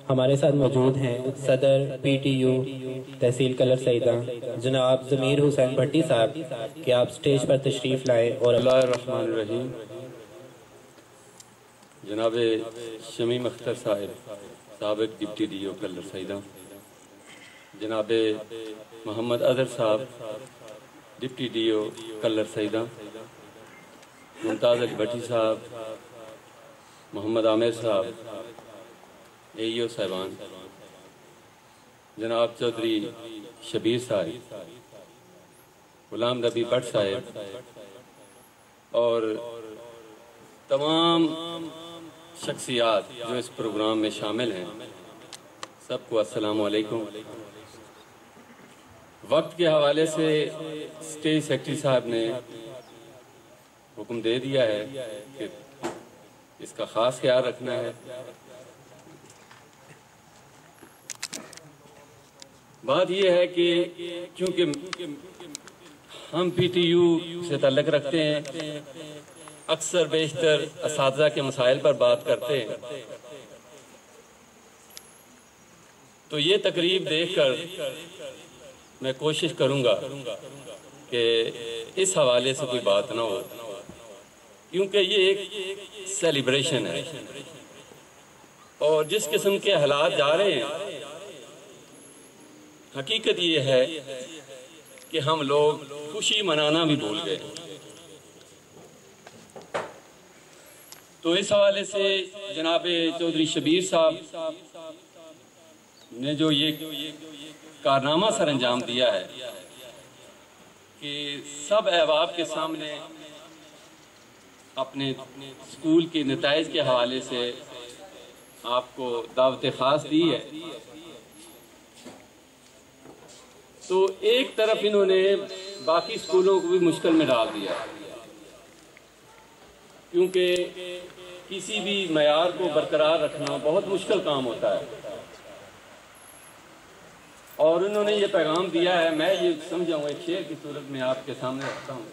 ہمارے ساتھ موجود ہیں صدر پی ٹی یو تحصیل کلر سیدہ جناب ضمیر حسین بھٹی صاحب کہ آپ سٹیج پر تشریف لائیں اور اللہ الرحمن الرحیم۔ جناب شمیم اختر صاحب سابق deputy D O colour Syedan, جناب محمد اظہر صاحب ڈپٹی ڈی او کلر سیدہ، ممتاز علی بھٹی صاحب، محمد عامر صاحب، اے ای او صاحبان، جناب چودھری شبیر صاحب، غلام نبی بٹ صاحب اور تمام شخصیات جو اس پروگرام میں شامل ہیں، سب کو السلام علیکم۔ وقت کے حوالے سے اسٹیج سیکرٹری صاحب نے حکم دے دیا ہے کہ اس کا خاص خیال رکھنا ہے۔ بات یہ ہے کہ کیونکہ ہم پی ٹی یو سے تعلق رکھتے ہیں، اکثر بیشتر اساتذہ کے مسائل پر بات کرتے ہیں، تو یہ تقریب دیکھ کر میں کوشش کروں گا کہ اس حوالے سے کوئی بات نہ ہو، کیونکہ یہ ایک سیلیبریشن ہے اور جس قسم کے حالات جا رہے ہیں، حقیقت یہ ہے کہ ہم لوگ خوشی منانا بھی بھول گئے۔ تو اس حوالے سے جناب چودھری شبیر صاحب نے جو یہ کارنامہ سر انجام دیا ہے کہ سب احباب کے سامنے اپنے اسکول کے نتائج کے حوالے سے آپ کو دعوت خاص دی ہے، تو ایک طرف انہوں نے باقی اسکولوں کو بھی مشکل میں ڈال دیا، کیونکہ کسی بھی معیار کو برقرار رکھنا بہت مشکل کام ہوتا ہے، اور انہوں نے یہ پیغام دیا ہے، میں یہ سمجھاؤں ایک شعر کی صورت میں آپ کے سامنے رکھتا ہوں۔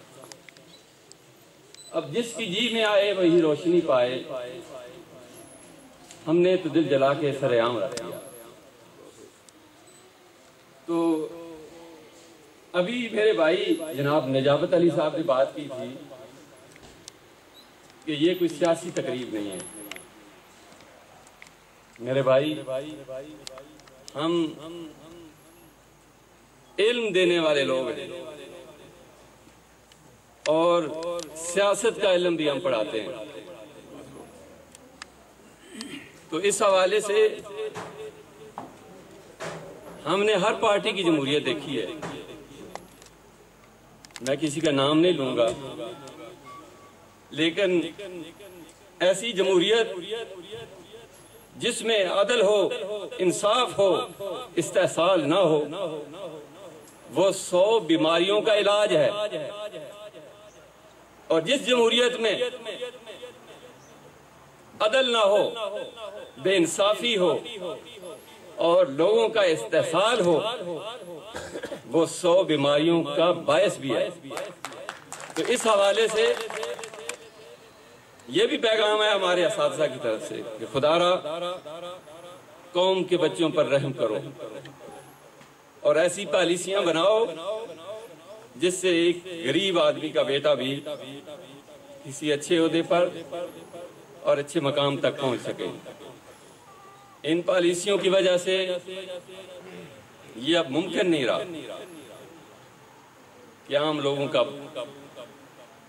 اب جس کی جی میں آئے وہی روشنی پائے، ہم نے تو دل جلا کے سر عام رکھ دیا۔ تو ابھی میرے بھائی جناب نجابت علی صاحب نے بات کی تھی کہ یہ کوئی سیاسی تقریب نہیں ہے۔ میرے بھائی، ہم علم دینے والے لوگ ہیں اور سیاست کا علم بھی ہم پڑھاتے ہیں، تو اس حوالے سے ہم نے ہر پارٹی کی جمہوریت دیکھی ہے، میں کسی کا نام نہیں لوں گا، لیکن ایسی جمہوریت جس میں عدل ہو، انصاف ہو، استحصال نہ ہو، وہ 100 بیماریوں کا علاج ہے۔ اور جس جمہوریت میں عدل نہ ہو، بے انصافی ہو اور لوگوں کا استحصال ہو، وہ 100 بیماریوں کا باعث بھی ہے۔ تو اس حوالے سے یہ بھی پیغام ہے ہمارے اساتذہ کی طرف سے کہ خدا را قوم کے بچوں پر رحم کرو اور ایسی پالیسیاں بناؤ جس سے ایک غریب آدمی کا بیٹا بھی کسی اچھے عہدے پر اور اچھے مقام تک پہنچ سکے۔ ان پالیسیوں کی وجہ سے یہ اب ممکن نہیں رہا کہ عام لوگوں کا،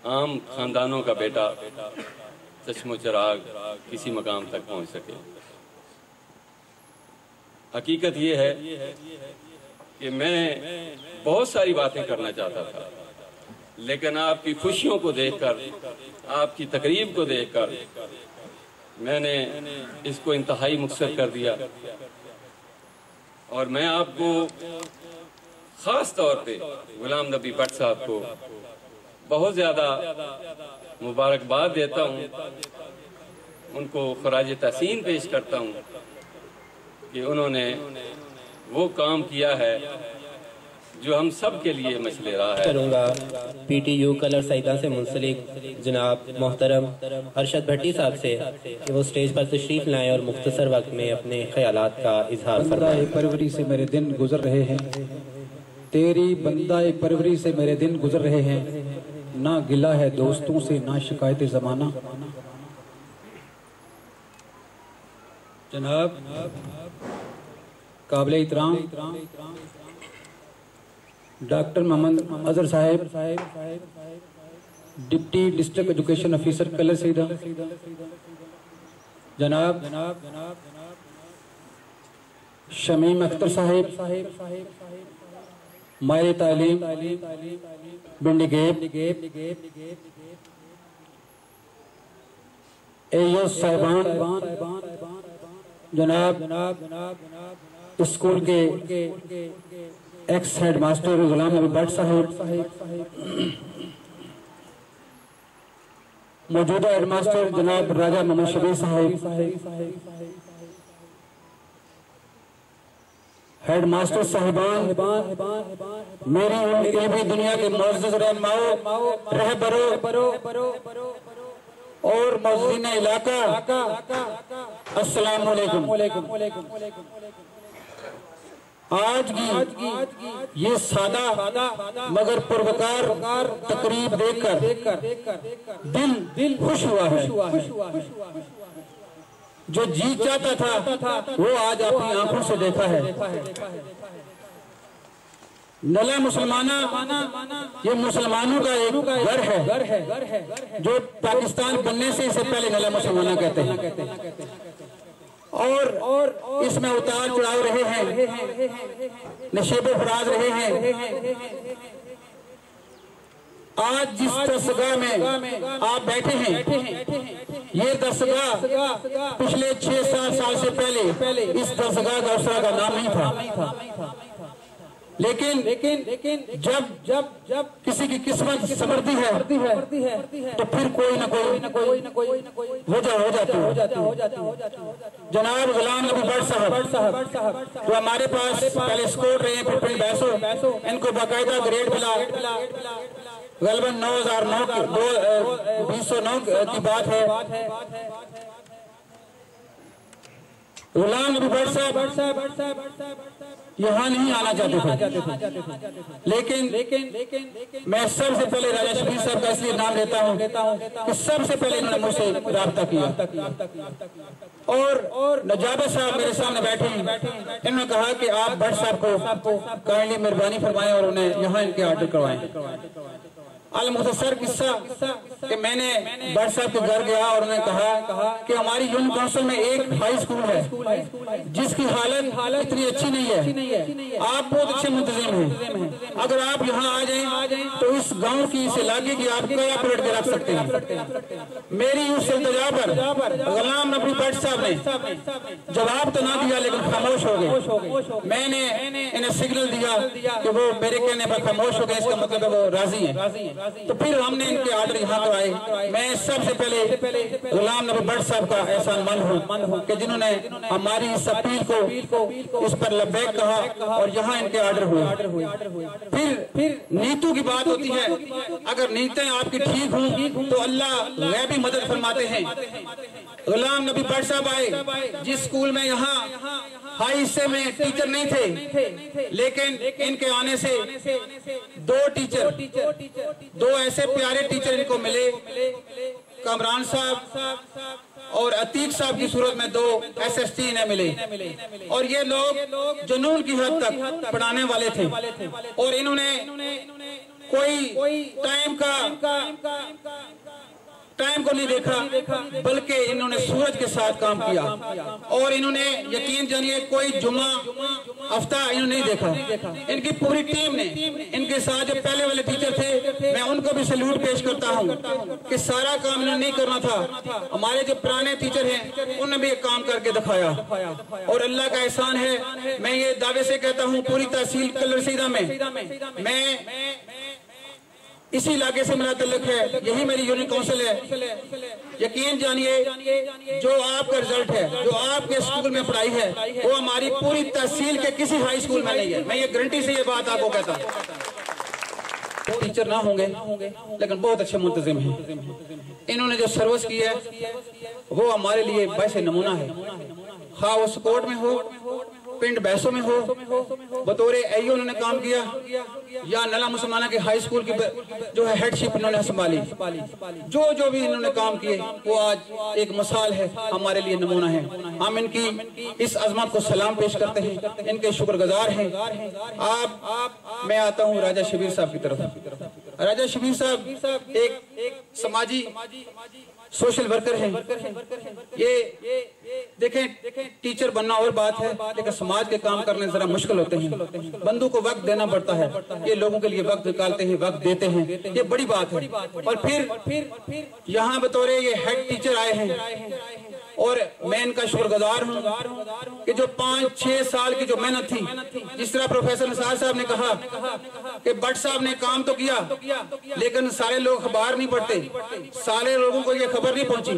عام خاندانوں کا بیٹا چشم و چراغ کسی مقام تک پہنچ سکے۔ حقیقت یہ ہے کہ میں بہت ساری باتیں کرنا چاہتا تھا، لیکن آپ کی خوشیوں کو دیکھ کر، آپ کی تقریب کو دیکھ کر میں نے اس کو انتہائی مختصر کر دیا، اور میں آپ کو خاص طور پہ غلام نبی بٹ صاحب کو بہت زیادہ مبارکباد دیتا ہوں، ان کو خراج تحسین پیش کرتا ہوں کہ انہوں نے وہ کام کیا ہے جو ہم سب کے لیے مشعل راہ ہے۔ کروں گا پی ٹی یو کلر سیدہ سے منسلک جناب محترم ارشد بھٹی صاحب سے کہ وہ سٹیج پر تشریف لائیں اور مختصر وقت میں اپنے خیالات کا اظہار فرمائیں۔ بندہ پروری سے میرے دن گزر رہے ہیں، تیری بندہ پروری سے میرے دن گزر رہے ہیں، نہ گلہ ہے دوستوں سے نہ شکایت زمانہ۔ جناب قابل احترام ڈاکٹر محمد اظہر صاحب، deputy district education officer Kallar Syedan, جناب شمیم اختر صاحب، ماہر تعلیم بنڈی گیپ، ایو صاحبان، جناب اسکول کے ایکس ہیڈ ماسٹر غلام نبی بٹ صاحب، موجودہ ہیڈ ماسٹر جناب راجہ محمد شبیر صاحب، ہیڈ ماسٹر صاحبان، میری علمی دنیا کے معزز رہنماؤں، رہبروں اور معززین علاقہ، السلام علیکم۔ آج کی یہ سادہ مگر پروکار تقریب دیکھ کر دل خوش ہوا ہے۔ جو جی چاہتا تھا وہ آج اپنی آنکھوں سے دیکھا ہے۔ نلہ مسلمانہ یہ مسلمانوں کا ایک گھر ہے جو پاکستان بننے سے اسے پہلے نلہ مسلمانہ کہتے ہیں، اور اس میں اتار چڑھاؤ رہے ہیں، نشیب و فراز رہے ہیں۔ آج جس درسگاہ میں آپ بیٹھے ہیں، یہ درسگاہ پچھلے 6-7 سال سے پہلے اس درسگاہ کا اس طرح کا نام نہیں تھا، لیکن جب کسی کی قسمت سنورتی ہے تو پھر کوئی نہ کوئی وجہ ہو جاتی ہے۔ جناب غلام نبی بٹ صاحب جو ہمارے پاس پہلے اسکور رہے ہیں، پھر پرنٹ بیسو، ان کو باقاعدہ گریڈ ملا، غالباً 2009 کی بات ہے۔ غلام نبی بٹ صاحب یہاں نہیں آنا چاہتے تھے، لیکن میں سب سے پہلے راجہ شبیر صاحب کا اس لیے نام لیتا ہوں کہ سب سے پہلے انہوں نے مجھ سے رابطہ کیا، اور نجابت صاحب میرے سامنے بیٹھے ہیں، انہوں نے کہا کہ آپ بٹ صاحب کو کائنڈلی مہربانی فرمائیں اور انہیں یہاں ان کے آرڈر کروائیں۔ المختصر قصہ کہ میں نے بٹ صاحب کے گھر گیا اور انہوں نے کہا کہ ہماری یونین کونسل میں ایک ہائی اسکول ہے جس کی حالت اتنی اچھی نہیں ہے، آپ بہت اچھے منتظم ہیں، اگر آپ یہاں آ جائیں تو اس گاؤں کی، اس علاقے کی آپ گیا پلٹ کے رکھ سکتے ہیں۔ میری اس التجا پر غلام نبی بٹ صاحب نے جواب تو نہ دیا لیکن خاموش ہو گئے۔ میں نے انہیں سگنل دیا کہ وہ میرے کہنے پر خاموش ہو گئے، اس کا مطلب ہے وہ راضی ہیں۔ تو پھر ہم نے ان کے آرڈر یہاں تو آئے۔ میں سب سے پہلے غلام نبی بٹ صاحب کا احسان مند ہوں کہ جنہوں نے ہماری اس اپیل کو اس پر لبیک کہا اور یہاں ان کے آرڈر ہوئے۔ پھر نیتوں کی بات ہوتی ہے، اگر نیتیں آپ کی ٹھیک ہوں تو اللہ غیبی مدد فرماتے ہیں۔ غلام نبی بٹ صاحب آئے جس اسکول میں یہاں ہائی حصے میں ٹیچر نہیں تھے، لیکن ان کے آنے سے دو ایسے پیارے ٹیچر ان کو ملے، کامران صاحب اور عتیق صاحب کی صورت میں 2 SST انہیں ملے، اور یہ لوگ جنون کی حد تک پڑھانے والے تھے، اور انہوں نے کوئی ٹائم کو نہیں دیکھا بلکہ انہوں نے سورج کے ساتھ کام کیا، اور انہوں نے یقین جانیے کوئی جمعہ ہفتہ انہوں نے نہیں دیکھا۔ ان کی پوری ٹیم نے، ان کے ساتھ جو پہلے والے ٹیچر تھے، میں ان کو بھی سلوٹ پیش کرتا ہوں کہ سارا کام انہوں نے نہیں کرنا تھا، ہمارے جو پرانے ٹیچر ہیں انہوں نے بھی ایک کام کر کے دکھایا، اور اللہ کا احسان ہے۔ میں یہ دعوے سے کہتا ہوں پوری تحصیل کلر سیدہ میں इसी इलाके से मेरा ताल्लुक है, यही मेरी यूनियन काउंसिल है। यकीन जानिए जो आपका रिजल्ट है, जो आपके स्कूल में पढ़ाई है, वो हमारी पूरी तहसील के किसी हाई स्कूल में नहीं है। मैं ये गारंटी से ये बात आपको कहता हूँ। टीचर ना होंगे लेकिन बहुत अच्छे मुंतजिम हैं। इन्होंने जो सर्विस की है वो हमारे लिए वैसे नमूना है। हाँ वो स्कोट में हो, पिंड बैसों में हो, बतौर AU उन्होंने काम किया, या नला मुसलमाना के हाई स्कूल की जो है हेडशिप इन्होंने संभाली। जो भी इन्होंने काम किए वो आज एक मिसाल है, हमारे लिए नमूना है। हम इनकी इस अजमत को सलाम पेश करते हैं, इनके शुक्रगुजार हैं। मैं आता हूँ राजा शबीर साहब की तरफ। राजा शबीर साहब एक समाजी सोशल वर्कर हैं। ये देखें, टीचर बनना और बात है, लेकिन समाज के काम करने जरा मुश्किल होते हैं। बंदू को वक्त देना पड़ता है, ये लोगों के लिए वक्त निकालते हैं, वक्त देते हैं, ये बड़ी बात है। और फिर यहाँ बतौर ये हेड टीचर आए हैं और मैं इनका शुक्रगुजार हूँ कि जो 5-6 साल की जो मेहनत थी, जिस तरह प्रोफेसर निसार साहब ने कहा कि भट्ट साहब ने काम तो किया लेकिन सारे लोग खबर नहीं पढ़ते, सारे लोगों को ये खबर नहीं पहुंची।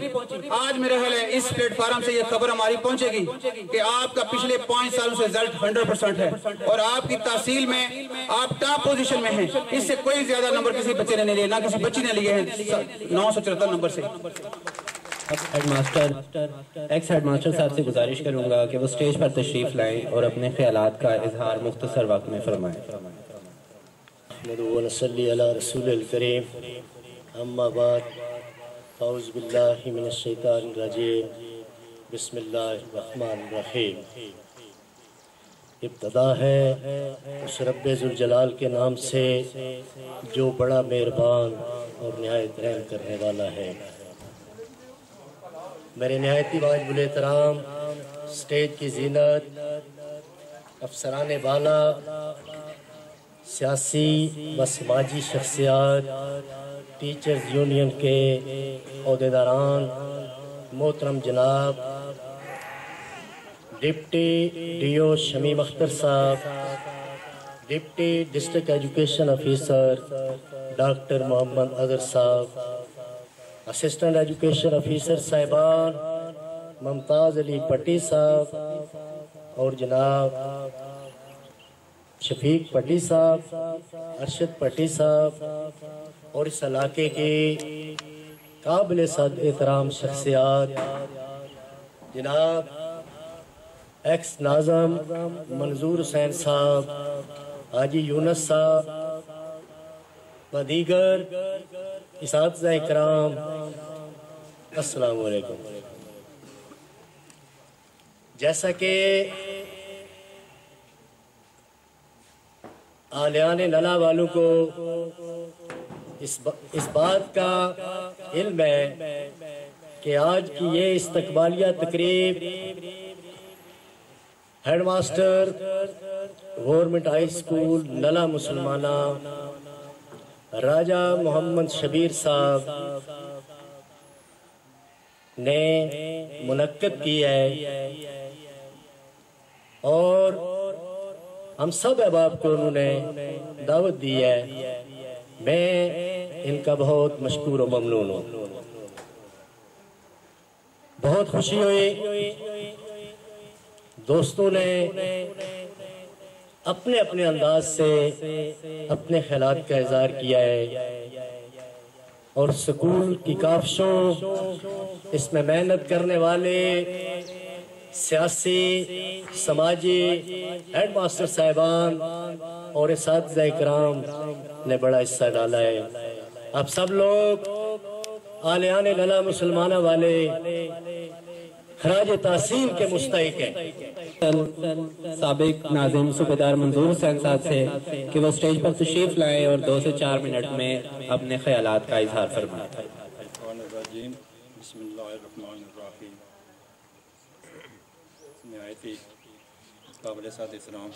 आज मेरा ख्याल है इस प्लेटफार्म से ये खबर हमारी पहुंचेगी कि आपका पिछले 5 सालों से रिजल्ट 100% है और आपकी तहसील में आप टॉप पोजीशन में हैं। इससे कोई ज्यादा नंबर किसी बच्चे ने नहीं लिए, ना किसी बच्ची ने लिए हैं 974 नंबर से। एक्स हेडमास्टर साहब से गुजारिश करूंगा कि वो स्टेज पर तशरीफ लाएं और अपने ख्यालात का इजहार मुख्तसर वक्त में फरमाएं। नसल्ली अला रसूलिल करीम, अम्मा बाद, औज़ु बिल्लाहि मिनश शैतानिर रजीम, बिस्मिल्लाहिर रहमानिर रहीम। इब्तदा है उस रब्बे ज़ुल जलाल के नाम से जो बड़ा मेहरबान और निहायत रहम करने वाला है। मेरे निहायती वाजिबुल एहतराम स्टेज की जीनत, अफसरान बाला, सियासी व समाजी शख्सियात, टीचर्स यूनियन के अहदेदारान, मोहतरम जनाब डिप्टी DO शमीम अख्तर साहब, deputy district education officer doctor Mohammad Azhar साहब, असिस्टेंट एजुकेशन ऑफिसर साहिबान मुमताज़ अली पट्टी साहब और जनाब शफीक पट्टी साहब, अरशद पट्टी साहब और इस इलाके के काबिल सद एहतराम शख्सियात जनाब एक्स नाज़म मंजूर हुसैन साहब, हाजी यूनुस साहब व दीगर इसातिज़ा इकराम, अस्सलाम वालेकुम। जैसा कि आलियान नला वालों को इस बात का इल्म है कि आज की ये इस्तकबालिया तकरीब हेडमास्टर गवर्नमेंट हाई स्कूल नला मुसलमाना राजा मोहम्मद शबीर साहब ने मुनक्कद की है और हम सब अहबाब को उन्होंने दावत दी है। मैं इनका बहुत मशकूर व ममनून हूँ। बहुत खुशी हुई दोस्तों ने अपने अपने अंदाज से अपने ख्यालात का इज़हार किया है और स्कूल की काफिशों, इसमें मेहनत करने वाले सियासी समाजी हेडमास्टर साहिबान और इसातिज़ा इकराम ने बड़ा हिस्सा डाला है। आप सब लोग आलियान नला मुसलमाना वाले खराज तहसीन के मुस्तहिक हैं। साबिक नाज़िम सूबेदार मंजूर हुसैन साहब से कि वो स्टेज पर तशरीफ लाएं और 2 से 4 मिनट में अपने ख्यालात का इजहार फरमाएं। काबिल साद इस्लाम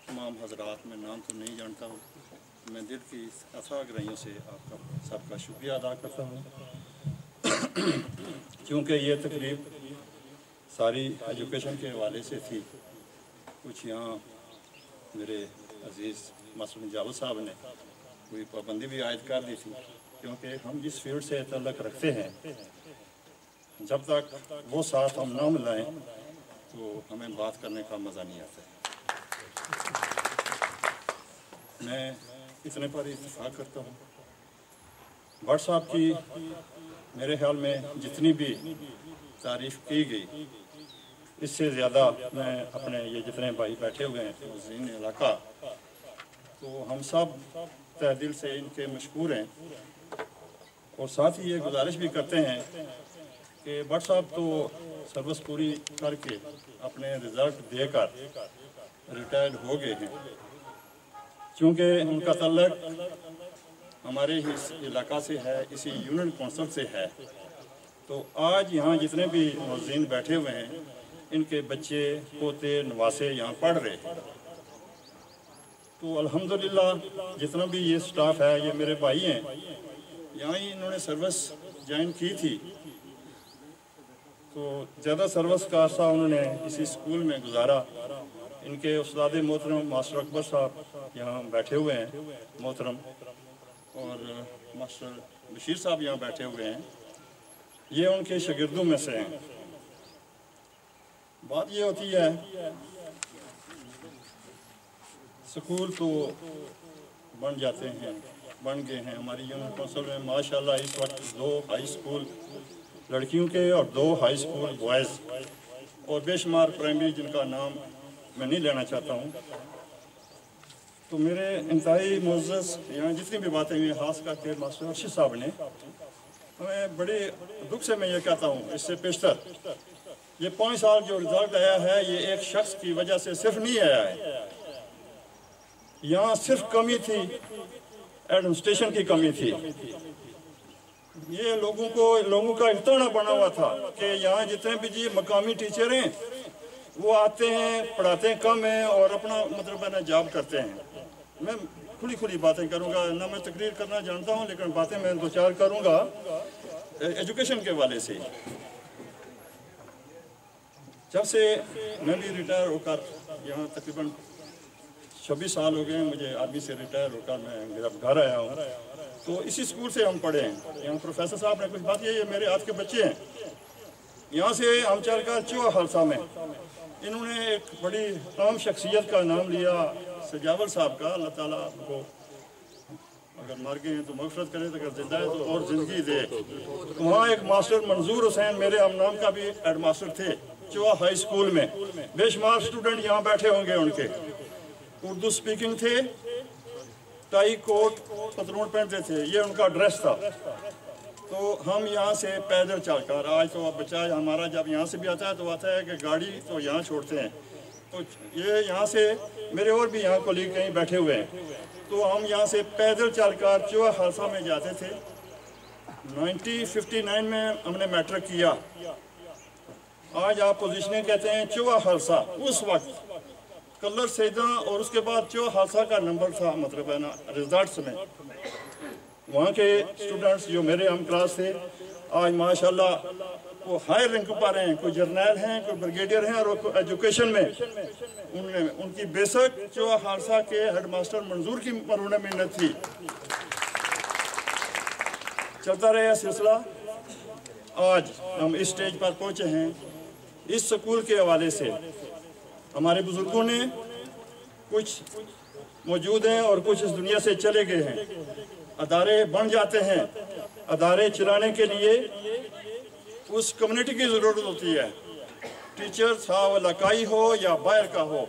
तमाम हजरात, मैं नाम तो नहीं जानता हूँ, मैं दिल की अथाह गहराइयों से आपका सबका शुक्रिया अदा करता हूँ क्योंकि ये तकरीब सारी एजुकेशन के हवाले से थी। कुछ यहाँ मेरे अजीज़ मास्टर जावेद साहब ने कोई पाबंदी भी आयद कर दी थी, क्योंकि हम जिस फील्ड से तल्लुक़ रखते हैं जब तक वो साथ हम ना मिलाएं तो हमें बात करने का मज़ा नहीं आता। मैं इतने पर इत्तेफाक करता हूँ। भट्ट साहब की मेरे ख्याल में जितनी भी तारीफ़ की गई, इससे ज़्यादा मैं अपने ये जितने भाई बैठे हुए हैं मुज़ीन इलाका, तो हम सब तहे दिल से इनके मशकूर हैं। और साथ ही ये गुजारिश भी करते हैं कि भट्ट साहब तो सर्विस पूरी करके अपने रिज़ल्ट देकर रिटायर्ड हो गए हैं। चूँकि उनका तल्लुक़ हमारे ही इलाका से है, इसी यूनियन कौंसिल से है, तो आज यहाँ जितने भी मुअज़्ज़िन बैठे हुए हैं, इनके बच्चे पोते नवासे यहाँ पढ़ रहे हैं। तो अल्हम्दुलिल्लाह जितना भी ये स्टाफ है, ये मेरे भाई हैं, यहाँ ही इन्होंने सर्विस ज्वाइन की थी, तो ज़्यादा सर्विस का अर्सा उन्होंने इसी स्कूल में गुजारा। इनके उस्ताद मोहतरम मास्टर अकबर साहब यहाँ बैठे हुए हैं मोहतरम, और मास्टर बशीर साहब यहाँ बैठे हुए हैं, ये उनके शागिर्दों में से हैं। बात ये होती है, स्कूल तो बन जाते हैं, बन गए हैं। हमारी यूनियन कौंसिल में माशाल्लाह इस वक्त 2 हाई स्कूल लड़कियों के और 2 हाई स्कूल बॉयज़ और बेशुमार प्राइमरी जिनका नाम मैं नहीं लेना चाहता हूँ। तो मेरे इंतहाई मुअज़्ज़ज़ यहाँ जितनी भी बातें हुई, ख़ास करके मास्टर अर्शद साहब ने, हमें बड़े दुख से मैं ये कहता हूँ, इससे पेशतर ये 5 साल जो रिज़ल्ट आया है, ये एक शख्स की वजह से सिर्फ नहीं आया है। यहाँ सिर्फ कमी थी, एडमिनिस्ट्रेशन की कमी थी। ये लोगों का इतना बना हुआ था कि यहाँ जितने भी जी मकामी टीचर हैं वो आते हैं, पढ़ाते हैं कम हैं और अपना मतलब है ना जॉब करते हैं। मैं खुली बातें करूँगा, ना मैं तकरीर करना जानता हूँ, लेकिन बातें मैं 2-4 करूँगा एजुकेशन के वाले से। जब से मैं भी रिटायर होकर यहाँ तकरीबन 26 साल हो गए हैं मुझे आर्मी से रिटायर होकर मैं मेरा घर आया हूँ, तो इसी स्कूल से हम पढ़े हैं। यहाँ प्रोफेसर साहब ने कुछ बात ये मेरे हाथ के बच्चे हैं, यहाँ से हम चलकर चूहा खालसा में इन्होंने एक बड़ी आम शख्सियत का नाम लिया, सजावल साहब का। अल्लाह ताला को अगर मर गए हैं तो मग़फ़िरत करे, तो अगर जिंदा है तो और ज़िंदगी दे। तो वहाँ एक मास्टर मंजूर हुसैन मेरे हम नाम का भी हेड मास्टर थे चूहा हाई स्कूल में। बेशुमार स्टूडेंट यहाँ बैठे होंगे, उनके उर्दू स्पीकिंग थे, टाई कोट पतलून पहनते थे, ये उनका ड्रेस था। तो हम यहाँ से पैदल चलकर, आज तो अब बच्चा हमारा जब यहाँ से भी आता है तो आता है कि गाड़ी तो यहाँ छोड़ते हैं, तो ये यहाँ से मेरे और भी यहाँ कोलीग कहीं बैठे हुए हैं, तो हम यहाँ से पैदल चलकर चूहा खालसा में जाते थे। 1959 में हमने मैट्रिक किया। आज आप पोजीशनें कहते हैं चूहा खालसा, उस वक्त कलर सैदा और उसके बाद चूहा खालसा का नंबर था, मतलब है ना रिजल्ट्स में। वहाँ के स्टूडेंट्स जो मेरे हम क्लास थे, आज माशाल्लाह वो हाई रैंक पर हैं, कोई जर्नैल हैं, कोई ब्रिगेडियर हैं, और एजुकेशन में उनकी बेशक चूहा खालसा के हेडमास्टर मंजूर की मरूना मिन्नत थी। चलता रहा सिलसिला, आज हम इस स्टेज पर पहुँचे हैं। इस स्कूल के हवाले से हमारे बुजुर्गों ने कुछ मौजूद हैं और कुछ इस दुनिया से चले गए हैं। अदारे बन जाते हैं, अदारे चलाने के लिए उस कम्युनिटी की ज़रूरत होती है, टीचर साहब इलाकाई हो या बाहर का हो।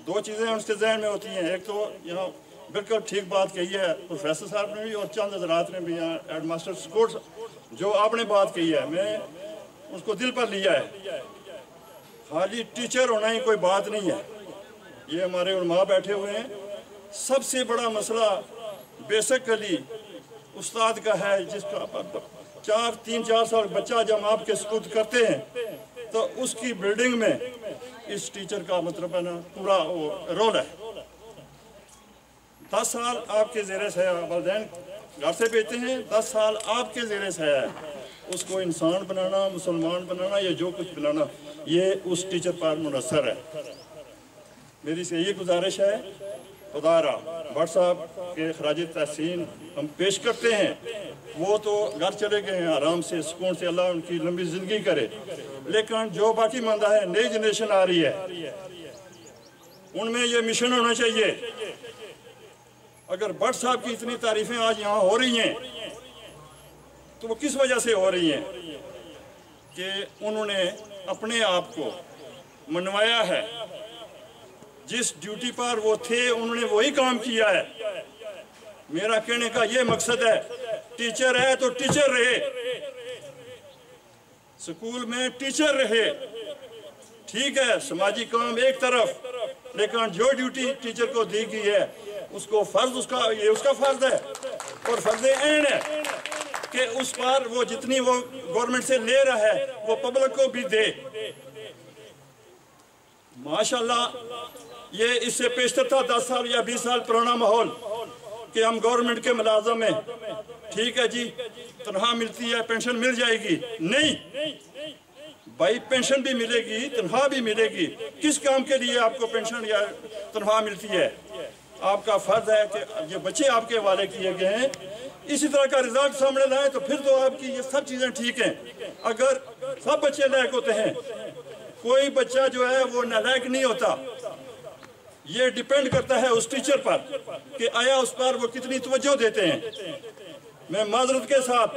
2 चीज़ें उसके जहन में होती हैं। एक तो यहाँ बिल्कुल ठीक बात कही है प्रोफेसर साहब ने भी और चंद हज़रात ने भी, यहाँ हेडमास्टर स्कूल जो आपने बात कही है, मैं उसको दिल पर लिया है। खाली टीचर होना ही कोई बात नहीं है। ये हमारे उलमा बैठे हुए हैं, सबसे बड़ा मसला बेसिकली उस्ताद का है, जिसका 3-4 साल बच्चा जब आपके सुपुर्द करते हैं तो उसकी बिल्डिंग में इस टीचर का मतलब है ना पूरा रोल है। 10 साल आपके ज़ेरे से वालिदैन घर से भेजते हैं, 10 साल आपके ज़ेरे से है। उसको इंसान बनाना, मुसलमान बनाना या जो कुछ बनाना, ये उस टीचर पर मुनसर है। मेरी से ये गुजारिश है खुदारा भट्ट साहब के खराज तहसीन हम पेश करते हैं। वो तो घर चले गए हैं आराम से, सुकून से, अल्लाह उनकी लंबी ज़िंदगी करे। लेकिन जो बाकी मंदा है, नई जनरेशन आ रही है, उनमें ये मिशन होना चाहिए। अगर भट्ट साहब की इतनी तारीफ़ें आज यहाँ हो रही हैं तो वो किस वजह से हो रही हैं कि उन्होंने अपने आप को मनवाया है। जिस ड्यूटी पर वो थे उन्होंने वही काम किया है। मेरा कहने का ये मकसद है, टीचर है तो टीचर रहे, स्कूल में टीचर रहे। ठीक है, समाजी काम एक तरफ, लेकिन जो ड्यूटी टीचर को दी गई है उसको फर्ज उसका फर्ज है और फर्ज ऐन है कि उस पर वो जितनी वो गवर्नमेंट से ले रहा है वो पब्लिक को भी दे। माशाल्लाह ये इससे पेशतर था 10 साल या 20 साल पुराना माहौल कि हम गवर्नमेंट के मुलाजम हैं, ठीक है जी, तनख्वाह मिलती है, पेंशन मिल जाएगी। नहीं भाई, पेंशन भी मिलेगी, तनख्वाह भी मिलेगी। किस काम के लिए आपको पेंशन या तनख्वाह मिलती है? आपका फर्ज है कि ये बच्चे आपके हवाले किए गए हैं, इसी तरह का रिजल्ट सामने लाएं तो फिर तो आपकी ये सब चीज़ें ठीक हैं। अगर सब बच्चे लायक होते हैं, कोई बच्चा जो है वो नालायक नहीं होता। ये डिपेंड करता है उस टीचर पर कि आया उस पर वो कितनी तवज्जो देते हैं। मैं माजरत के साथ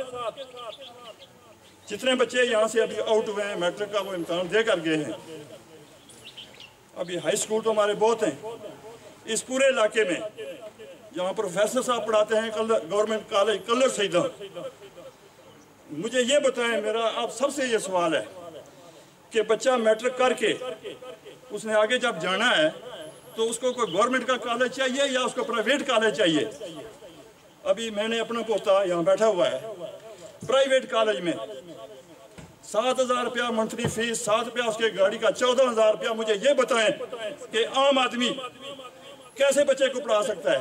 जितने बच्चे यहाँ से अभी आउट हुए हैं, मैट्रिक का वो इम्तहान दे कर गए हैं, अभी हाई स्कूल तो हमारे बहुत हैं इस पूरे इलाके में, जहाँ प्रोफेसर साहब पढ़ाते हैं गवर्नमेंट कॉलेज कलर सईदा। मुझे ये बताएं, मेरा आप सबसे ये सवाल है कि बच्चा मैट्रिक करके उसने आगे जब जाना है तो उसको कोई गवर्नमेंट का कॉलेज चाहिए या उसको प्राइवेट कॉलेज चाहिए? अभी मैंने अपना पोता यहाँ बैठा हुआ है प्राइवेट कॉलेज में, 7,000 रुपया मंथली फीस, 7 रुपया उसके गाड़ी का, 14,000 रुपया। मुझे ये बताएं कि आम आदमी कैसे बच्चे को पढ़ा सकता है?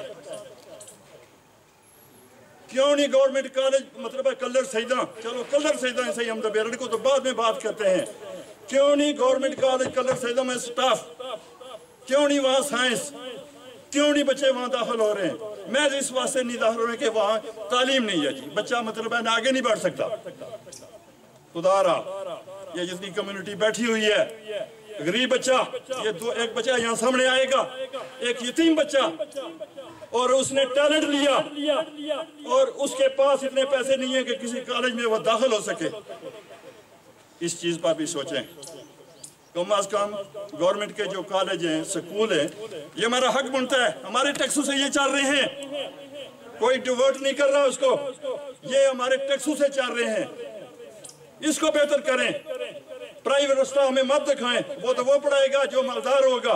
क्यों नहीं गवर्नमेंट कॉलेज, मतलब है कलर सईदा, चलो कलर सईदा सही, हम बेरड़ को तो बाद में बात करते हैं। क्यों नहीं गवर्नमेंट कॉलेज कलर सईदा में स्टाफ, क्यों नहीं वहाँ साइंस, क्यों नहीं बच्चे वहाँ दाखिल हो रहे हैं? मैं इस वास्ते नहीं दाखिल हो रहे कि वहाँ तालीम नहीं है जी, बच्चा मतलब है ना आगे नहीं बढ़ सकता। खुदारा ये जितनी कम्युनिटी बैठी हुई है, गरीब बच्चा, ये एक बच्चा यहाँ सामने आएगा, एक यतीम बच्चा, और उसने टैलेंट लिया और उसके पास इतने पैसे नहीं है कि किसी कॉलेज में वो दाखिल हो सके। इस चीज पर भी सोचें। कम अज कम गवर्नमेंट के जो कॉलेज हैं, स्कूल हैं, ये हमारा हक बनता है, हमारे टैक्सों से ये चल रहे हैं, कोई डिवर्ट नहीं कर रहा उसको, ये हमारे टैक्सों से चल रहे हैं। इसको बेहतर करें, प्राइवेट रास्ता हमें मत दिखाएं। वो तो वो पढ़ाएगा जो मालदार होगा,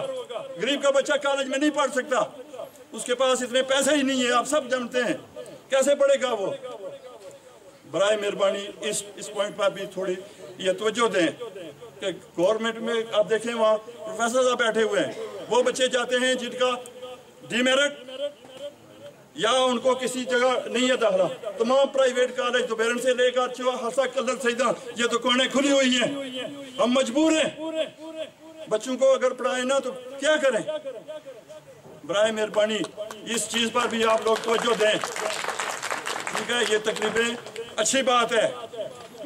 गरीब का बच्चा कॉलेज में नहीं पढ़ सकता, उसके पास इतने पैसे ही नहीं है, आप सब जानते हैं, कैसे पढ़ेगा वो? बराए मेहरबानी इस पॉइंट पर भी थोड़ी ये तवज्जो दें कि गवर्नमेंट में आप देखें वहाँ प्रोफेसर साहब बैठे हुए हैं, वो बच्चे जाते हैं जिनका डीमेरिट या उनको किसी जगह नहीं है दाखिला, तमाम प्राइवेट कॉलेज दोपहर से लेकर हंसा कलर सईदा ये दुकानें खुली हुई हैं। हम मजबूर हैं, बच्चों को अगर पढ़ाए ना तो क्या करें? बराए मेहरबानी इस चीज़ पर भी आप लोग तवज्जो दें, ठीक है? ये तकरीबें अच्छी बात है,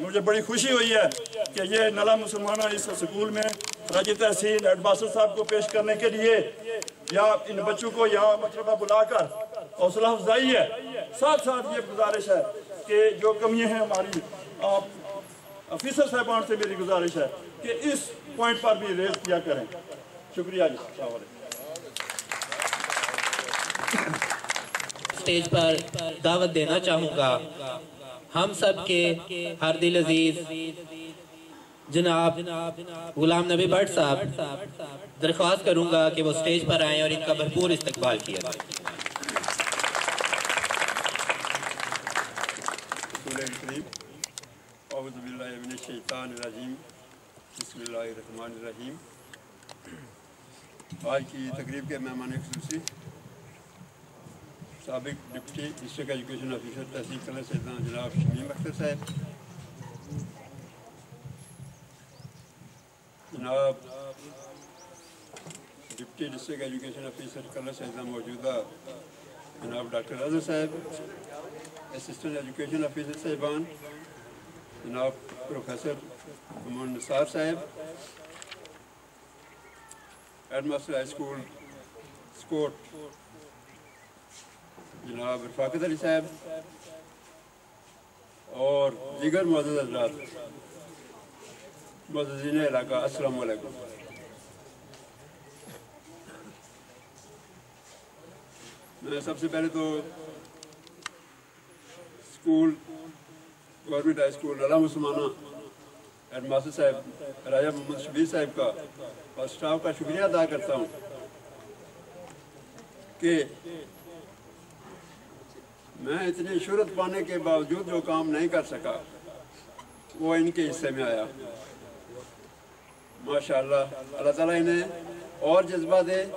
मुझे बड़ी खुशी हुई है कि ये नला मुसलमाना इस स्कूल में राजी तहसीन हेडमास्टर साहब को पेश करने के लिए या इन बच्चों को यहाँ मतलब बुलाकर हौसला अफजाई है। साथ साथ ये गुजारिश है कि जो कमियाँ हैं हमारी, आप ऑफिसर साहबान से मेरी गुजारिश है कि इस पॉइंट पर भी रेज किया करें। शुक्रिया जी। स्टेज पर दावत देना चाहूँगा हम सब के हर दिल अजीज जनाब गुलाम नबी भट्ट साहब, दरख्वास्त करूँगा कि वो स्टेज पर आएँ और इनका भरपूर इस्तकबाल किया जाए। आज की तकरीब के मेहमान खुसूसी साबिक डिप्टी डिस्ट्रिक्ट एजुकेशन ऑफिसर तहसील कलर सईदा जनाब शमीम अख्तर साहब, जनाब deputy district education officer Kallar Syedan मौजूदा जनाब डॉक्टर अजहर साहब, असिस्टेंट एजुकेशन ऑफिसर साहिबान जनाब प्रोफेसर मोहम्मद निसार साहब, हेडमास्टर हाई स्कूल स्कोट जनाब रफाकत अली साहब और दीगर मुअज़्ज़ज़ हज़रात, मुअज़्ज़ज़ीन इलाका, अस्सलामु अलैकुम। मैं सबसे पहले तो स्कूल गवर्नमेंट हाई स्कूल नला मुसलमाना हेडमास्टर साहब राजा मोहम्मद शबीर साहब का और स्टाफ का शुक्रिया अदा करता हूँ कि मैं इतनी शोहरत पाने के बावजूद जो काम नहीं कर सका वो इनके हिस्से में आया। माशाअल्लाह, अल्लाह ताला इन्हें और जज्बा दे,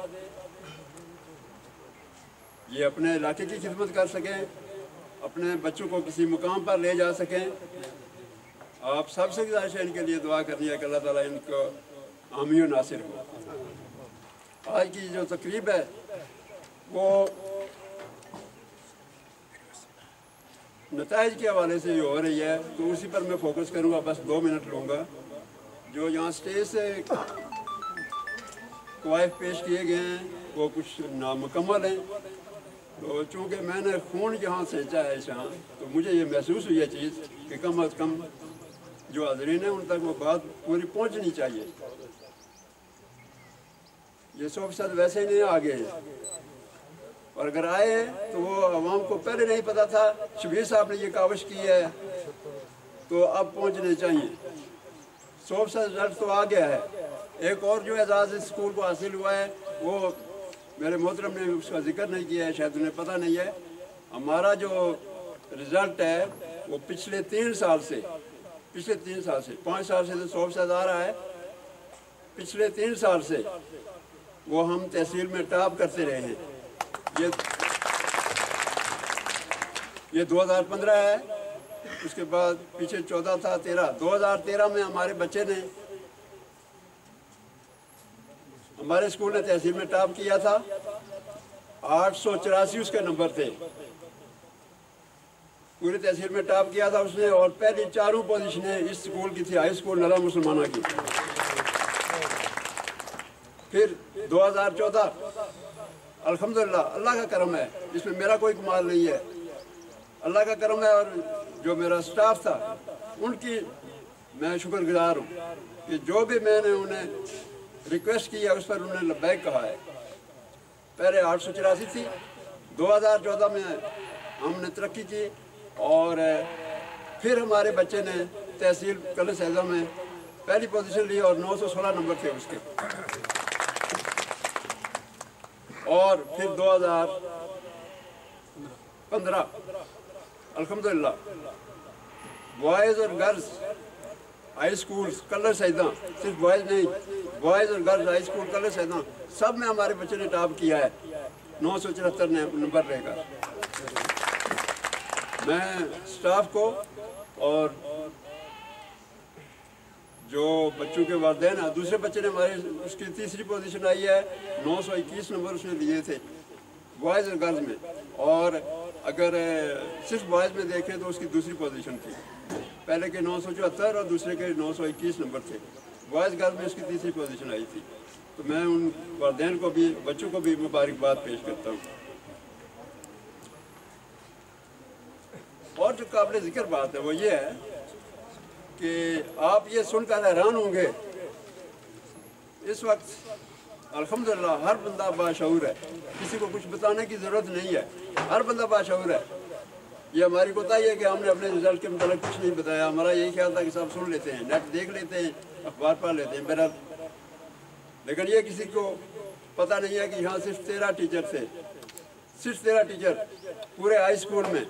ये अपने इलाके की खिदमत कर सकें, अपने बच्चों को किसी मुकाम पर ले जा सकें। आप सबसे गुजारिश है इनके लिए दुआ करनी है कि अल्लाह ताला इनको हामी और नासिर हो। आज की जो तकरीब है वो नताइज के हवाले से जो हो रही है तो उसी पर मैं फोकस करूँगा, बस 2 मिनट लूँगा। जो यहाँ स्टेज से कवायद पेश किए गए हैं वो कुछ नामुकम्मल हैं, तो चूँकि मैंने खून यहाँ सेंचा है यहाँ, तो मुझे ये महसूस हुई है चीज़ कि कम अज़ कम जो हाज़रीन हैं उन तक वो बात पूरी पहुँचनी चाहिए। ये 100% वैसे ही नहीं आ गए, और अगर आए तो वो आवाम को पहले नहीं पता था, शबीर साहब ने ये काविश की है तो अब पहुँचने चाहिए। 100% रिजल्ट तो आ गया है। एक और जो एजाज़ इस स्कूल को हासिल हुआ है वो मेरे मोहतरम ने उसका जिक्र नहीं किया है, शायद उन्हें पता नहीं है। हमारा जो रिज़ल्ट है वो पिछले 3 साल से 5 साल से तो 100% आ रहा है, पिछले 3 साल से वो हम तहसील में टॉप करते रहे हैं। ये 2015 है, उसके बाद पीछे 14 था, 2013 में हमारे बच्चे ने हमारे स्कूल ने तहसील में टॉप किया था। 884 उसके नंबर थे, पूरी तहसील में टॉप किया था उसने, और पहली 4 पोजीशनें इस स्कूल की थी, हाई स्कूल नला मुसलमाना की। फिर 2014 अल्हम्दुलिल्लाह, अल्लाह का करम है, इसमें मेरा कोई कमाल नहीं है, अल्लाह का करम है। और जो मेरा स्टाफ था उनकी मैं शुक्रगुजार हूँ कि जो भी मैंने उन्हें रिक्वेस्ट की है उस पर उन्होंने लब्बैक कहा है। पहले 884 थी, 2014 में हमने तरक्की की, और फिर हमारे बच्चे ने तहसील कलर सैदा में पहली पोजीशन ली और 916 नंबर थे उसके। और फिर 2015 अल्हम्दुलिल्लाह बॉयज़ और गर्ल्स हाई स्कूल कलर सैदा, सिर्फ बॉयज़ नहीं, बॉयज़ और गर्ल्स हाई स्कूल कलर सैदा सब में हमारे बच्चे ने टॉप किया है, 974 नंबर लेकर। मैं स्टाफ को और जो बच्चों के वालिदैन हैं, दूसरे बच्चे ने हमारे उसकी तीसरी पोजीशन आई है, 921 नंबर उसने लिए थे बॉयज़ और गर्ल्स में, और अगर सिर्फ बॉयज़ में देखें तो उसकी दूसरी पोजीशन थी। पहले के 974 और दूसरे के 921 नंबर थे, बॉयज़ गर्ल्स में उसकी तीसरी पोजीशन आई थी। तो मैं उन वालिदैन को भी, बच्चों को भी मुबारकबाद पेश करता हूँ। और जो काबिल ज़िक्र बात है वो ये है कि आप ये सुनकर हैरान होंगे, इस वक्त अल्हम्दुलिल्लाह हर बंदा बाशऊर है, किसी को कुछ बताने की ज़रूरत नहीं है, हर बंदा बाशऊर है। ये हमारी कोताही है कि हमने अपने रिजल्ट के मतलब कुछ नहीं बताया। हमारा यही ख्याल था कि सब सुन लेते हैं, नेट देख लेते हैं, अखबार पढ़ लेते हैं मेरा, लेकिन ये किसी को पता नहीं है कि यहाँ सिर्फ 13 टीचर थे, सिर्फ 13 टीचर पूरे हाई स्कूल में,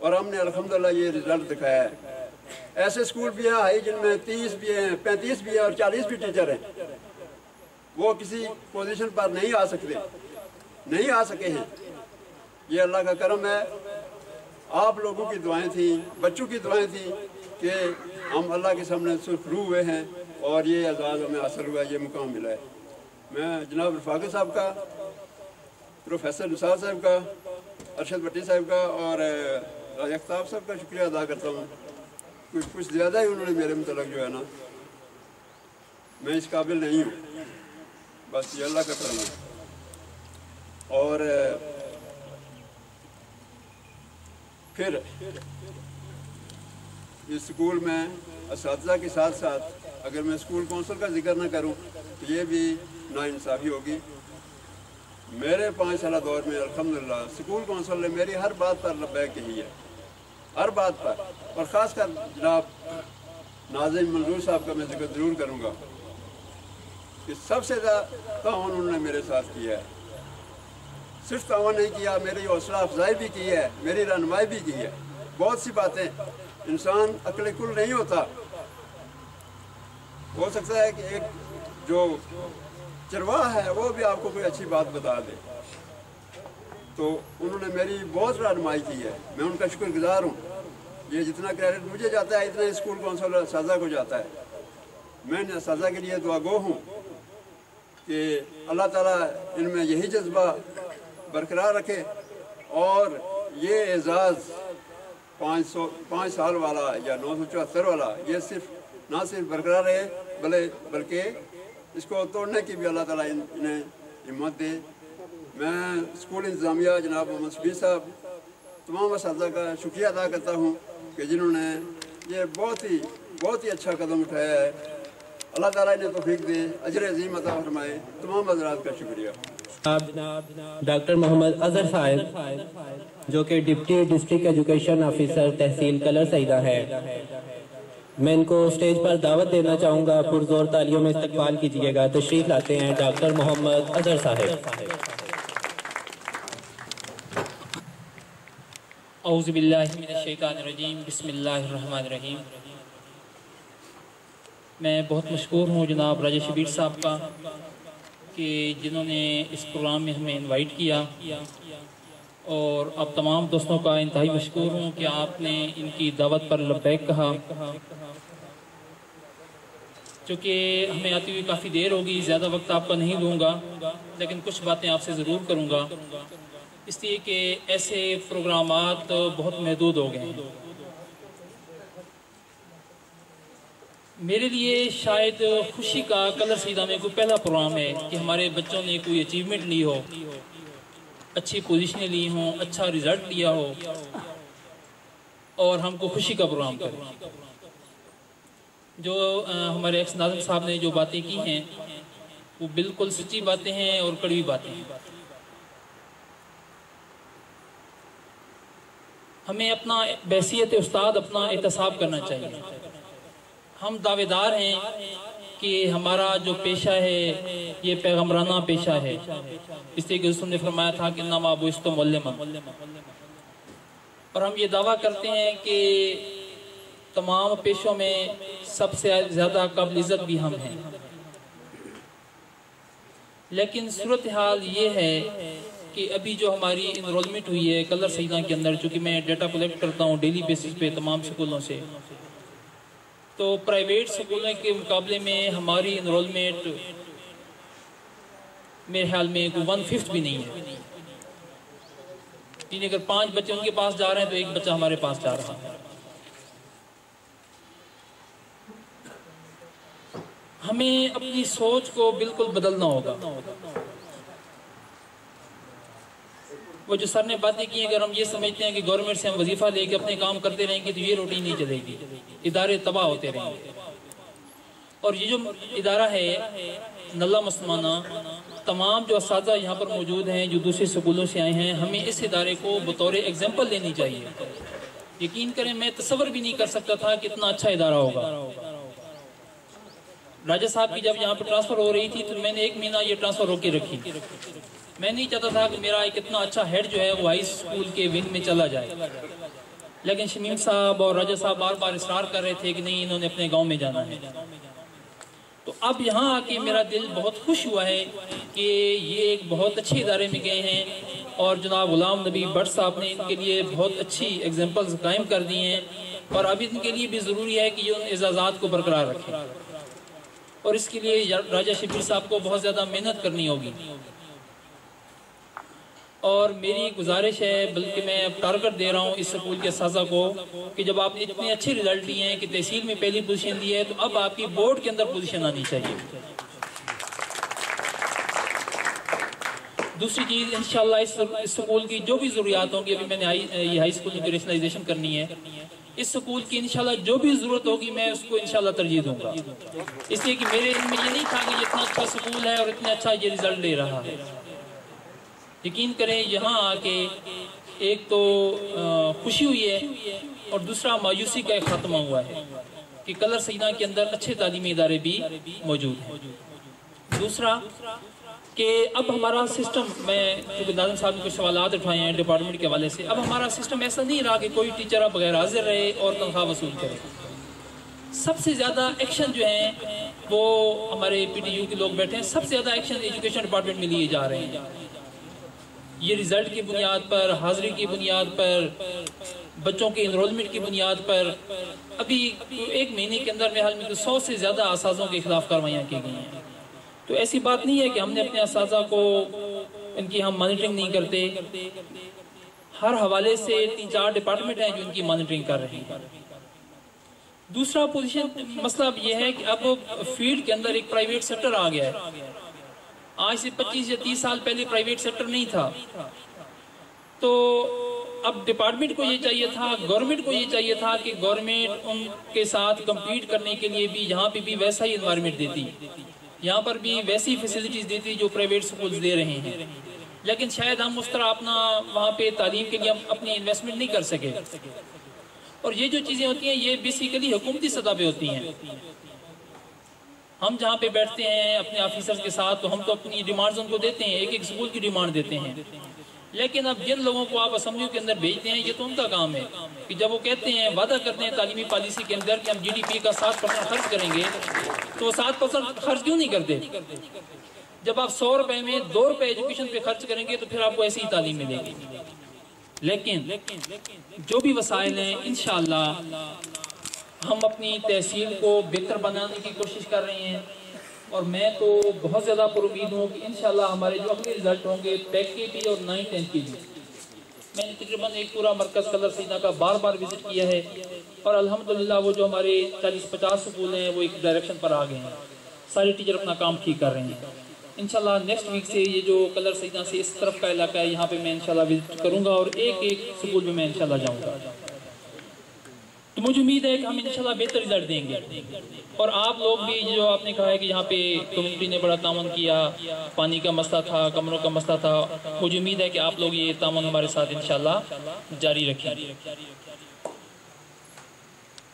और हमने अल्हम्दुलिल्लाह ये रिजल्ट दिखाया है। ऐसे स्कूल भी हैं हाई जिनमें 30 भी हैं, 35 भी हैं और 40 भी टीचर हैं, वो किसी पोजीशन पर नहीं आ सकते, नहीं आ सके हैं। ये अल्लाह का करम है, आप लोगों की दुआएं थी, बच्चों की दुआएं थी कि हम अल्लाह के सामने सुरखरू हुए हैं और ये एजाज़ हमें हासिल हुआ है, ये मुकाम मिला है। मैं जनाब रफाकी साहब का, प्रोफेसर निसार साहब का, अरशद भट्टी साहब का और राजा अख्ताब साहब का शुक्रिया अदा करता हूँ। कुछ ज़्यादा ही उन्होंने मेरे मतलब जो है ना, मैं इस काबिल नहीं हूँ, बस ये अल्लाह का करम है। और फिर इस स्कूल में असातिज़ा के साथ साथ अगर मैं स्कूल कौंसिल का जिक्र ना करूं तो ये भी नाइंसाफ़ी होगी। मेरे 5 साल दौर में अल्हम्दुलिल्लाह स्कूल कौंसिल ने मेरी हर बात पर लब्बैक कही है, हर बात पर। और ख़ास कर जनाब नाज़िम मंजूर साहब का मैं जिक्र ज़रूर करूँगा कि सबसे ज़्यादा ताउन उन्होंने मेरे साथ किया है। सिर्फ ताउन नहीं किया, मेरी हौसला अफजाई भी की है, मेरी रहनुमाई भी की है। बहुत सी बातें, इंसान अक्ल कुल नहीं होता, हो सकता है कि एक जो चरवाह है वो भी आपको कोई अच्छी बात बता दे। तो उन्होंने मेरी बहुत रहनुमाई की है, मैं उनका शुक्रगुजार हूँ। ये जितना क्रेडिट मुझे जाता है इतना स्कूल कौंसिल साजा को जाता है। मैं साजा के लिए दुआगो हूँ कि अल्लाह ताला इनमें यही जज्बा बरकरार रखे और ये एजाज़ 5 साल वाला या 974 वाला ये ना सिर्फ बरकरार रहे बल्कि इसको तोड़ने की भी अल्लाह ताला इन्हें हिम्मत दे। मैं स्कूल इंतज़ामिया जनाब मोहम्मद शबीर साहब तमाम असातिज़ा का शुक्रिया अदा करता हूँ कि जिन्होंने ये बहुत ही अच्छा कदम उठाया है। अल्लाह ताला इन्हें तौफीक दे, अजर अज़ीम अता फरमाए। तमाम हज़रात का शुक्रिया। डॉक्टर मोहम्मद अजहर साहब जो कि डिप्टी डिस्ट्रिक्ट एजुकेशन ऑफिसर तहसील कलर सईदा है, मैं इनको स्टेज पर दावत देना चाहूँगा। पुरजोर तालियों में इस्तकबाल कीजिएगा। तशरीफ लाते हैं डॉक्टर मोहम्मद अजहर साहब। औज़ु बिल्लाहि मिनश शैतानिर रजीम, बिस्मिल्लाहिर रहमानिर रहीम। मैं बहुत मशकूर हूँ जनाब राजा शबीर साहब का कि जिन्होंने इस प्रोग्राम में हमें इनवाइट किया, और अब तमाम दोस्तों का इंतहाई मशकूर हूँ कि आपने इनकी दावत पर लब्बैक कहा। चूँकि हमें आती हुई काफ़ी देर होगी, ज़्यादा वक्त आपका नहीं लूँगा, लेकिन कुछ बातें आपसे ज़रूर करूँगा, इसलिए कि ऐसे प्रोग्रामात बहुत महदूद हो गए हैं। मेरे लिए शायद खुशी का कलर सीधा में कोई पहला प्रोग्राम है कि हमारे बच्चों ने कोई अचीवमेंट ली हो, अच्छी पोजीशनें ली हों, अच्छा रिज़ल्ट लिया हो और हमको खुशी का प्रोग्राम करें। जो हमारे एक्स नाज़िम साहब ने जो बातें की हैं वो बिल्कुल सच्ची बातें हैं और कड़वी बातें हैं। हमें अपना बहसियत उस्ताद अपना एहतसाब करना चाहिए। हम दावेदार हैं कि हमारा जो पेशा है ये पैगम्बराना पेशा है, इसलिए कि उसने फरमाया था कि इन्नमा बुइस्तु मुअल्लिमन। और हम ये दावा करते हैं कि तमाम पेशों में सबसे ज़्यादा काबिल इज़्ज़त भी हम हैं। लेकिन सूरत हाल ये है कि अभी जो हमारी इनरोलमेंट हुई है कलर सईदा के अंदर, चूँकि मैं डाटा कलेक्ट करता हूँ डेली बेसिस पे तमाम स्कूलों से, तो प्राइवेट स्कूलों के मुकाबले में हमारी इनरोलमेंट मेरे ख्याल में 1/5 भी नहीं है। यानी अगर 5 बच्चे उनके पास जा रहे हैं तो एक बच्चा हमारे पास जा रहा है। हमें अपनी सोच को बिल्कुल बदलना होगा। वो जो सर ने बातें की, अगर हम ये समझते हैं कि गवर्नमेंट से हम वजीफा लेके अपने काम करते रहेंगे तो ये रोटी नहीं चलेगी, इदारे तबाह होते रहेंगे। और ये जो इदारा है नल्ला मस्माना, तमाम जो असातिज़ा यहाँ पर मौजूद हैं जो दूसरे स्कूलों से आए हैं, हमें इस इदारे को बतौर एग्जाम्पल लेनी चाहिए। यकीन करें मैं तसव्वुर भी नहीं कर सकता था कि इतना अच्छा इदारा होगा। राजा साहब की जब यहाँ पर ट्रांसफ़र हो रही थी तो मैंने 1 महीना ये ट्रांसफ़र रोके रखी। मैं नहीं चाहता था कि मेरा एक इतना अच्छा हेड जो है वो हाई स्कूल के विंग में चला जाए, लेकिन शमीम साहब और राजा साहब बार बार इसरार कर रहे थे कि नहीं, इन्होंने अपने गांव में जाना है। तो अब यहाँ आके मेरा दिल बहुत खुश हुआ है कि ये एक बहुत अच्छे इदारे में गए हैं और जनाब गुलाम नबी भट्ट साहब ने इनके लिए बहुत अच्छी एग्जाम्पल्स कायम कर दी हैं। और अब इनके लिए भी ज़रूरी है कि ये उन एजाज़ात को बरकरार रखें। اور اس کے لیے راجہ شبیر صاحب کو بہت زیادہ محنت کرنی ہوگی. اور میری گزارش ہے، بلکہ میں اب ٹارگٹ دے رہا ہوں اس سکول کے اساتذہ کو کہ جب آپ نے اتنے اچھے رزلٹ دیے ہیں کہ تحصیل میں پہلی پوزیشن دی ہے، تو اب آپ کی بورڈ کے اندر پوزیشن آنی چاہیے. دوسری چیز، انشاءاللہ اس سکول کی جو بھی ضروریات ہوں گی، ابھی میں نے یہ ہائی اسکول کی ریشنلائزیشن کرنی ہے، اس سکول کی انشاءاللہ جو بھی ضرورت ہوگی میں اس کو انشاءاللہ ترجیح دوں گا. اس لیے کہ میرے علم میں یہ نہیں تھا کہ یہ اتنا اچھا سکول ہے اور اتنا اچھا یہ رزلٹ لے رہا ہے. یقین کریں یہاں آ کے ایک تو خوشی ہوئی ہے اور دوسرا مایوسی کا ایک خاتمہ ہوا ہے کہ کلر سیدہ کے اندر اچھے تعلیمی ادارے بھی موجود ہیں. دوسرا کہ اب ہمارا سسٹم، میں چونکہ ناظم صاحب نے کچھ سوالات اٹھائے ہیں ڈپارٹمنٹ کے حوالے سے، اب ہمارا سسٹم ایسا نہیں رہا کہ کوئی ٹیچر اب بغیر حاضر رہے اور تنخواہ وصول کرے. سب سے زیادہ ایکشن جو ہیں وہ ہمارے پی ٹی یو کے لوگ بیٹھے ہیں، سب سے زیادہ ایکشن ایجوکیشن ڈپارٹمنٹ میں لیے جا رہے ہیں. یہ رزلٹ کی بنیاد پر، حاضری کی بنیاد پر، بچوں کے انرولمنٹ کی بنیاد پر ابھی ایک مہینے کے اندر میرے حال میں 100 سے زیادہ اساتذوں کے خلاف کارروائیاں کی گئی ہیں. تو ایسی بات نہیں ہے کہ ہم نے اپنے اساتذہ کو ان کی ہم مانیٹرنگ نہیں کرتے. ہر حوالے سے 3-4 ڈپارٹمنٹ ہیں جو ان کی مانیٹرنگ کر رہے ہیں. دوسرا مسئلہ اب یہ ہے کہ اب فیلڈ کے اندر ایک پرائیویٹ سیکٹر آ گیا ہے. آج سے 25 یا 30 سال پہلے پرائیویٹ سیکٹر نہیں تھا. تو اب ڈپارٹمنٹ کو یہ چاہیے تھا، گورنمنٹ کو یہ چاہیے تھا کہ گورنمنٹ ان کے ساتھ کمپیٹ کرنے کے لیے بھی یہاں پہ بھی ویسا ہی انوائرمنٹ دیتی، یہاں پر بھی ویسی فیسلٹیز دیتی جو پرائیویٹ سکولز دے رہے ہیں. لیکن شاید ہم اس طرح اپنا وہاں پہ تعلیم کے لیے اپنی انویسٹمنٹ نہیں کر سکے. اور یہ جو چیزیں ہوتی ہیں یہ بیسیکلی حکومتی سطح پہ ہوتی ہیں. ہم جہاں پہ بیٹھتے ہیں اپنے آفیسرز کے ساتھ تو ہم تو اپنی ڈیمانڈز ان کو دیتے ہیں، ایک سکول کی ڈیمانڈ دیتے ہیں. لیکن اب جن لوگوں کو آپ اسمبلیوں کے اندر بھیجتے ہیں یہ تو ان کا کام ہے کہ جب وہ کہتے ہیں، وعدہ کرتے ہیں تعلیمی پالیسی کے اندر کہ ہم جی ڈی پی کا 7% خرچ کریں گے، تو وہ 7% خرچ کیوں نہیں کرتے؟ جب آپ 100 روپے میں 2 روپے ایجوکیشن پہ خرچ کریں گے تو پھر آپ کو ایسی ہی تعلیم ملے گی. لیکن جو بھی وسائل ہیں انشاءاللہ ہم اپنی تحصیل کو بہتر بنانے کی کوشش کر رہے ہیں. اور میں تو بہت زیادہ پر امید ہوں کہ انشاءاللہ ہمارے جو اگلے رزلٹ ہوں گے پیک کے بھی اور 9-10 کے بھی. میں نے تقریباً ایک پورا مرکز کلر سیدہ کا بار بار وزٹ کیا ہے اور الحمدللہ وہ جو ہمارے 40-50 سکول ہیں وہ ایک ڈائریکشن پر آ گئے ہیں. سارے ٹیچر اپنا کام ٹھیک کر رہے ہیں. انشاءاللہ نیکسٹ ویک سے یہ جو کلر سیدہ سے اس طرف کا علاقہ ہے یہاں پہ میں انشاءاللہ وزٹ کروں گا اور ایک سکول میں انشاءاللہ جاؤں گا. تو مجھے امید ہے کہ ہم انشاءاللہ بہتر رزلٹ دیں گے. اور آپ لوگ بھی جو آپ نے کہا ہے کہ یہاں پہ کمیونٹی نے بڑا تعاون کیا، پانی کا مسئلہ تھا، کمروں کا مسئلہ تھا، مجھے امید ہے کہ آپ لوگ یہ تعاون ہمارے ساتھ انشاءاللہ جاری رکھیں.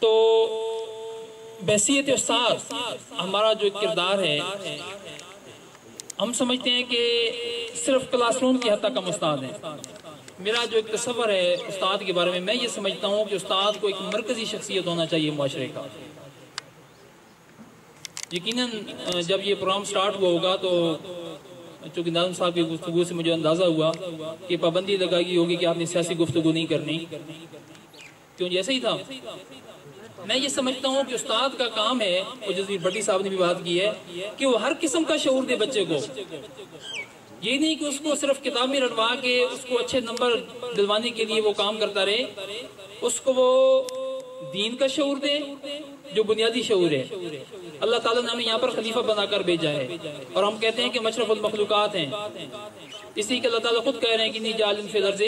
تو بحیثیت استاد ہمارا جو کردار ہے، ہم سمجھتے ہیں کہ صرف کلاس روم کی حد تک ہم استاد ہیں. میرا جو ایک تصور ہے استاد کے بارے میں یہ سمجھتا ہوں کہ استاد کو ایک مرکزی شخصیت ہونا چاہیے معاشرے کا. یقیناً جب یہ پروگرام سٹارٹ ہوا ہوگا تو چونکہ ناظم صاحب کی گفتگو سے مجھے اندازہ ہوا کہ پابندی لگائی ہوگی کہ آپ نے سیاسی گفتگو نہیں کرنی. کیوں جیسے ہی تھا. میں یہ سمجھتا ہوں کہ استاد کا کام ہے، جزیر بھٹی صاحب نے بھی بات کی ہے، کہ وہ ہر قسم کا شعور دے بچے کو. یہ نہیں کہ اس کو صرف کتابیں رٹوا کے اس کو اچھے نمبر دلوانے کے لیے وہ کام کرتا رہے. اس کو وہ دین کا شعور دے جو بنیادی شعور ہے. اللہ تعالیٰ نے ہمیں یہاں پر خلیفہ بنا کر بھیجا ہے اور ہم کہتے ہیں کہ مشرف المخلوقات ہیں، اس لیے کہ اللہ تعالیٰ خود کہہ رہے ہیں کہ انی جاعل فی الارض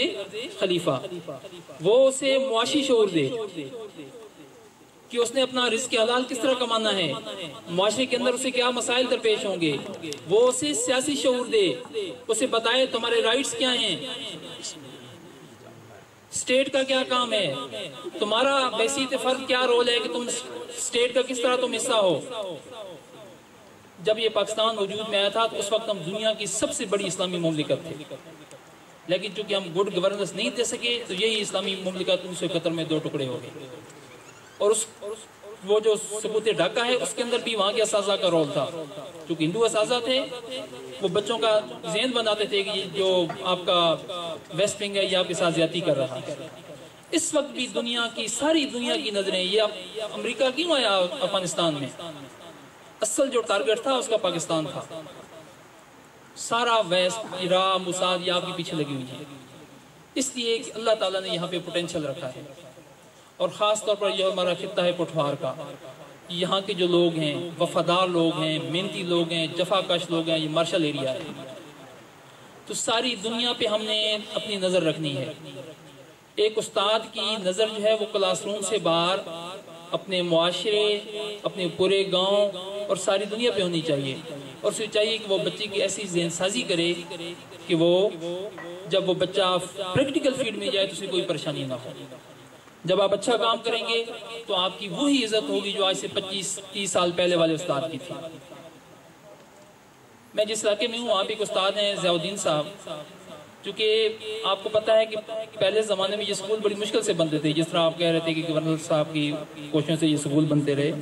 خلیفہ. وہ اسے معاشی شعور دے کہ اس نے اپنا رزق حلال کس طرح کمانا ہے، معاشرے کے اندر اسے کیا مسائل درپیش ہوں گے. وہ اسے سیاسی شعور دے، اسے بتائے تمہارے رائٹس کیا ہیں، اسٹیٹ کا کیا کام ہے، تمہارا بحیثیت فرد کیا رول ہے کہ تم اسٹیٹ کا کس طرح تم حصہ ہو. جب یہ پاکستان وجود میں آیا تھا تو اس وقت ہم دنیا کی سب سے بڑی اسلامی مملکت تھے، لیکن چونکہ ہم گڈ گورننس نہیں دے سکے تو یہی اسلامی مملکت 1971 میں 2 ٹکڑے ہو گئے. اور وہ جو ثبوت ڈھاکہ ہے اس کے اندر بھی وہاں کے اساتذہ کا رول تھا. چونکہ ہندو اساتذہ تھے وہ بچوں کا ذہن بناتے تھے کہ جو آپ کا ویسٹ ونگ ہے یہ آپ کے ساتھ زیادتی کر رہا ہے. اس وقت بھی دنیا کی ساری دنیا کی نظریں یہ امریکہ کیوں آیا افغانستان میں؟ اصل جو ٹارگٹ تھا اس کا پاکستان تھا. سارا ویسٹ عراق موساد یہ آپ کے پیچھے لگی ہوئی ہے، اس لیے کہ اللہ تعالیٰ نے یہاں پہ پوٹینشل رکھا ہے. اور خاص طور پر یہ ہمارا خطہ ہے پٹھوار کا، یہاں کے جو لوگ ہیں وفادار لوگ ہیں، محنتی لوگ ہیں، جفا کش لوگ ہیں، یہ مارشل ایریا ہے. تو ساری دنیا پہ ہم نے اپنی نظر رکھنی ہے. ایک استاد کی نظر جو ہے وہ کلاس روم سے باہر اپنے معاشرے، اپنے پورے گاؤں اور ساری دنیا پہ ہونی چاہیے. اور اسے چاہیے کہ وہ بچے کی ایسی ذہن سازی کرے کہ وہ جب وہ بچہ پریکٹیکل فیلڈ میں جائے تو اسے کوئی پریشانی نہ ہو. جب آپ اچھا کام کریں گے تو آپ کی وہی عزت ہوگی جو آج سے 25-30 سال پہلے والے استاد کی تھی. میں جس علاقے میں ہوں وہاں پہ ایک استاد ہیں ضیاء الدین صاحب، چونکہ آپ کو پتہ ہے کہ پہلے زمانے میں یہ سکول بڑی مشکل سے بنتے تھے، جس طرح آپ کہہ رہے تھے کہ گورنر صاحب کی کوششوں سے یہ سکول بنتے رہے.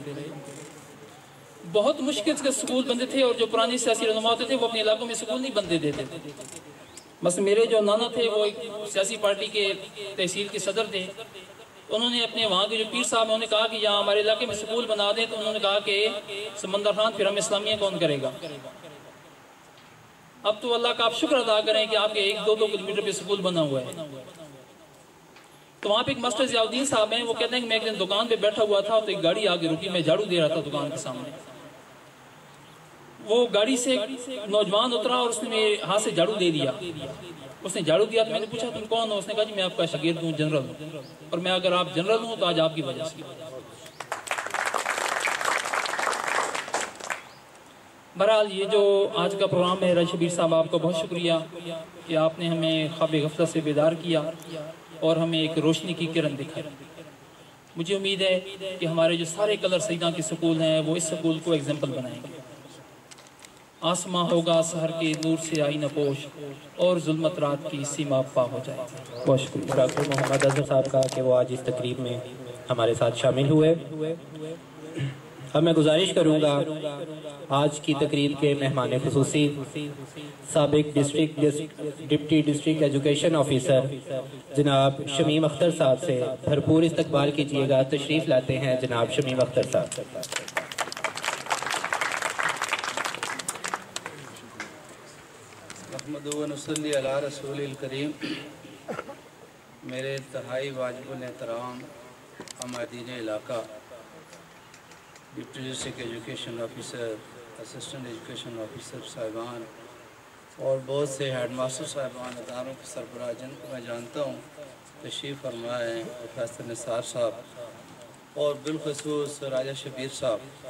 بہت مشکل سے سکول بنتے تھے، اور جو پرانے سیاسی رہنما ہوتے تھے وہ اپنے علاقوں میں سکول نہیں بنتے دیتے تھے. بس میرے جو نانا تھے وہ ایک سیاسی پارٹی کے تحصیل کے صدر تھے. انہوں نے اپنے وہاں کے جو پیر صاحب ہیں انہوں نے کہا کہ یہاں ہمارے علاقے میں سکول بنا دیں. تو انہوں نے کہا کہ سمندر خان پھر ہم اسلامیہ کون کرے گا. اب تو اللہ کا آپ شکر ادا کریں کہ آپ کے 1-2 کلومیٹر پہ سکول بنا ہوا ہے. تو وہاں پہ ایک ماسٹر ضیاء الدین صاحب ہیں، وہ کہتے ہیں کہ میں ایک دن دکان پہ بیٹھا ہوا تھا تو ایک گاڑی آگے رکی، میں جھاڑو دے رہا تھا دکان کے سامنے. وہ گاڑی سے نوجوان اترا اور اس نے میرے ہاتھ سے جھاڑو دے دیا. اس نے جھاڑو دیا تو میں نے پوچھا تم کون ہو؟ اس نے کہا جی میں آپ کا شاگرد ہوں، جنرل ہوں، اور میں اگر آپ جنرل ہوں تو آج آپ کی وجہ سے. بہرحال یہ جو آج کا پروگرام ہے، راجہ شبیر صاحب آپ کا بہت شکریہ کہ آپ نے ہمیں خواب غفلت سے بیدار کیا اور ہمیں ایک روشنی کی کرن دکھائی. مجھے امید ہے کہ ہمارے جو سارے کلر سیدہ کے سکول ہیں وہ اس سکول کو ایگزامپل بنائیں گے. آسماں ہوگا سحر کے نور سے آئینہ پوش، اور ظلمت رات کی سیما پا ہو جائے. بہت شکریہ ڈاکٹر محمد اظہر صاحب کا کہ وہ آج اس تقریب میں ہمارے ساتھ شامل ہوئے. اب میں گزارش کروں گا آج کی تقریب کے مہمان خصوصی سابق ڈپٹی ڈسٹرکٹ ایجوکیشن آفیسر جناب شمیم اختر صاحب سے بھرپور استقبال کیجیے گا. تشریف لاتے ہیں جناب شمیم اختر صاحب. محمد و نصلی علی رسول الکریم. میرے انتہائی واجب الاحترام عمادین علاقہ، deputy district education officer, assistant education officer صاحبان اور بہت سے ہیڈ ماسٹر صاحبان، اداروں کے سربراہ جن کو میں جانتا ہوں تشریف فرمائے ہیں، پروفیسر نثار صاحب اور بالخصوص راجہ شبیر صاحب.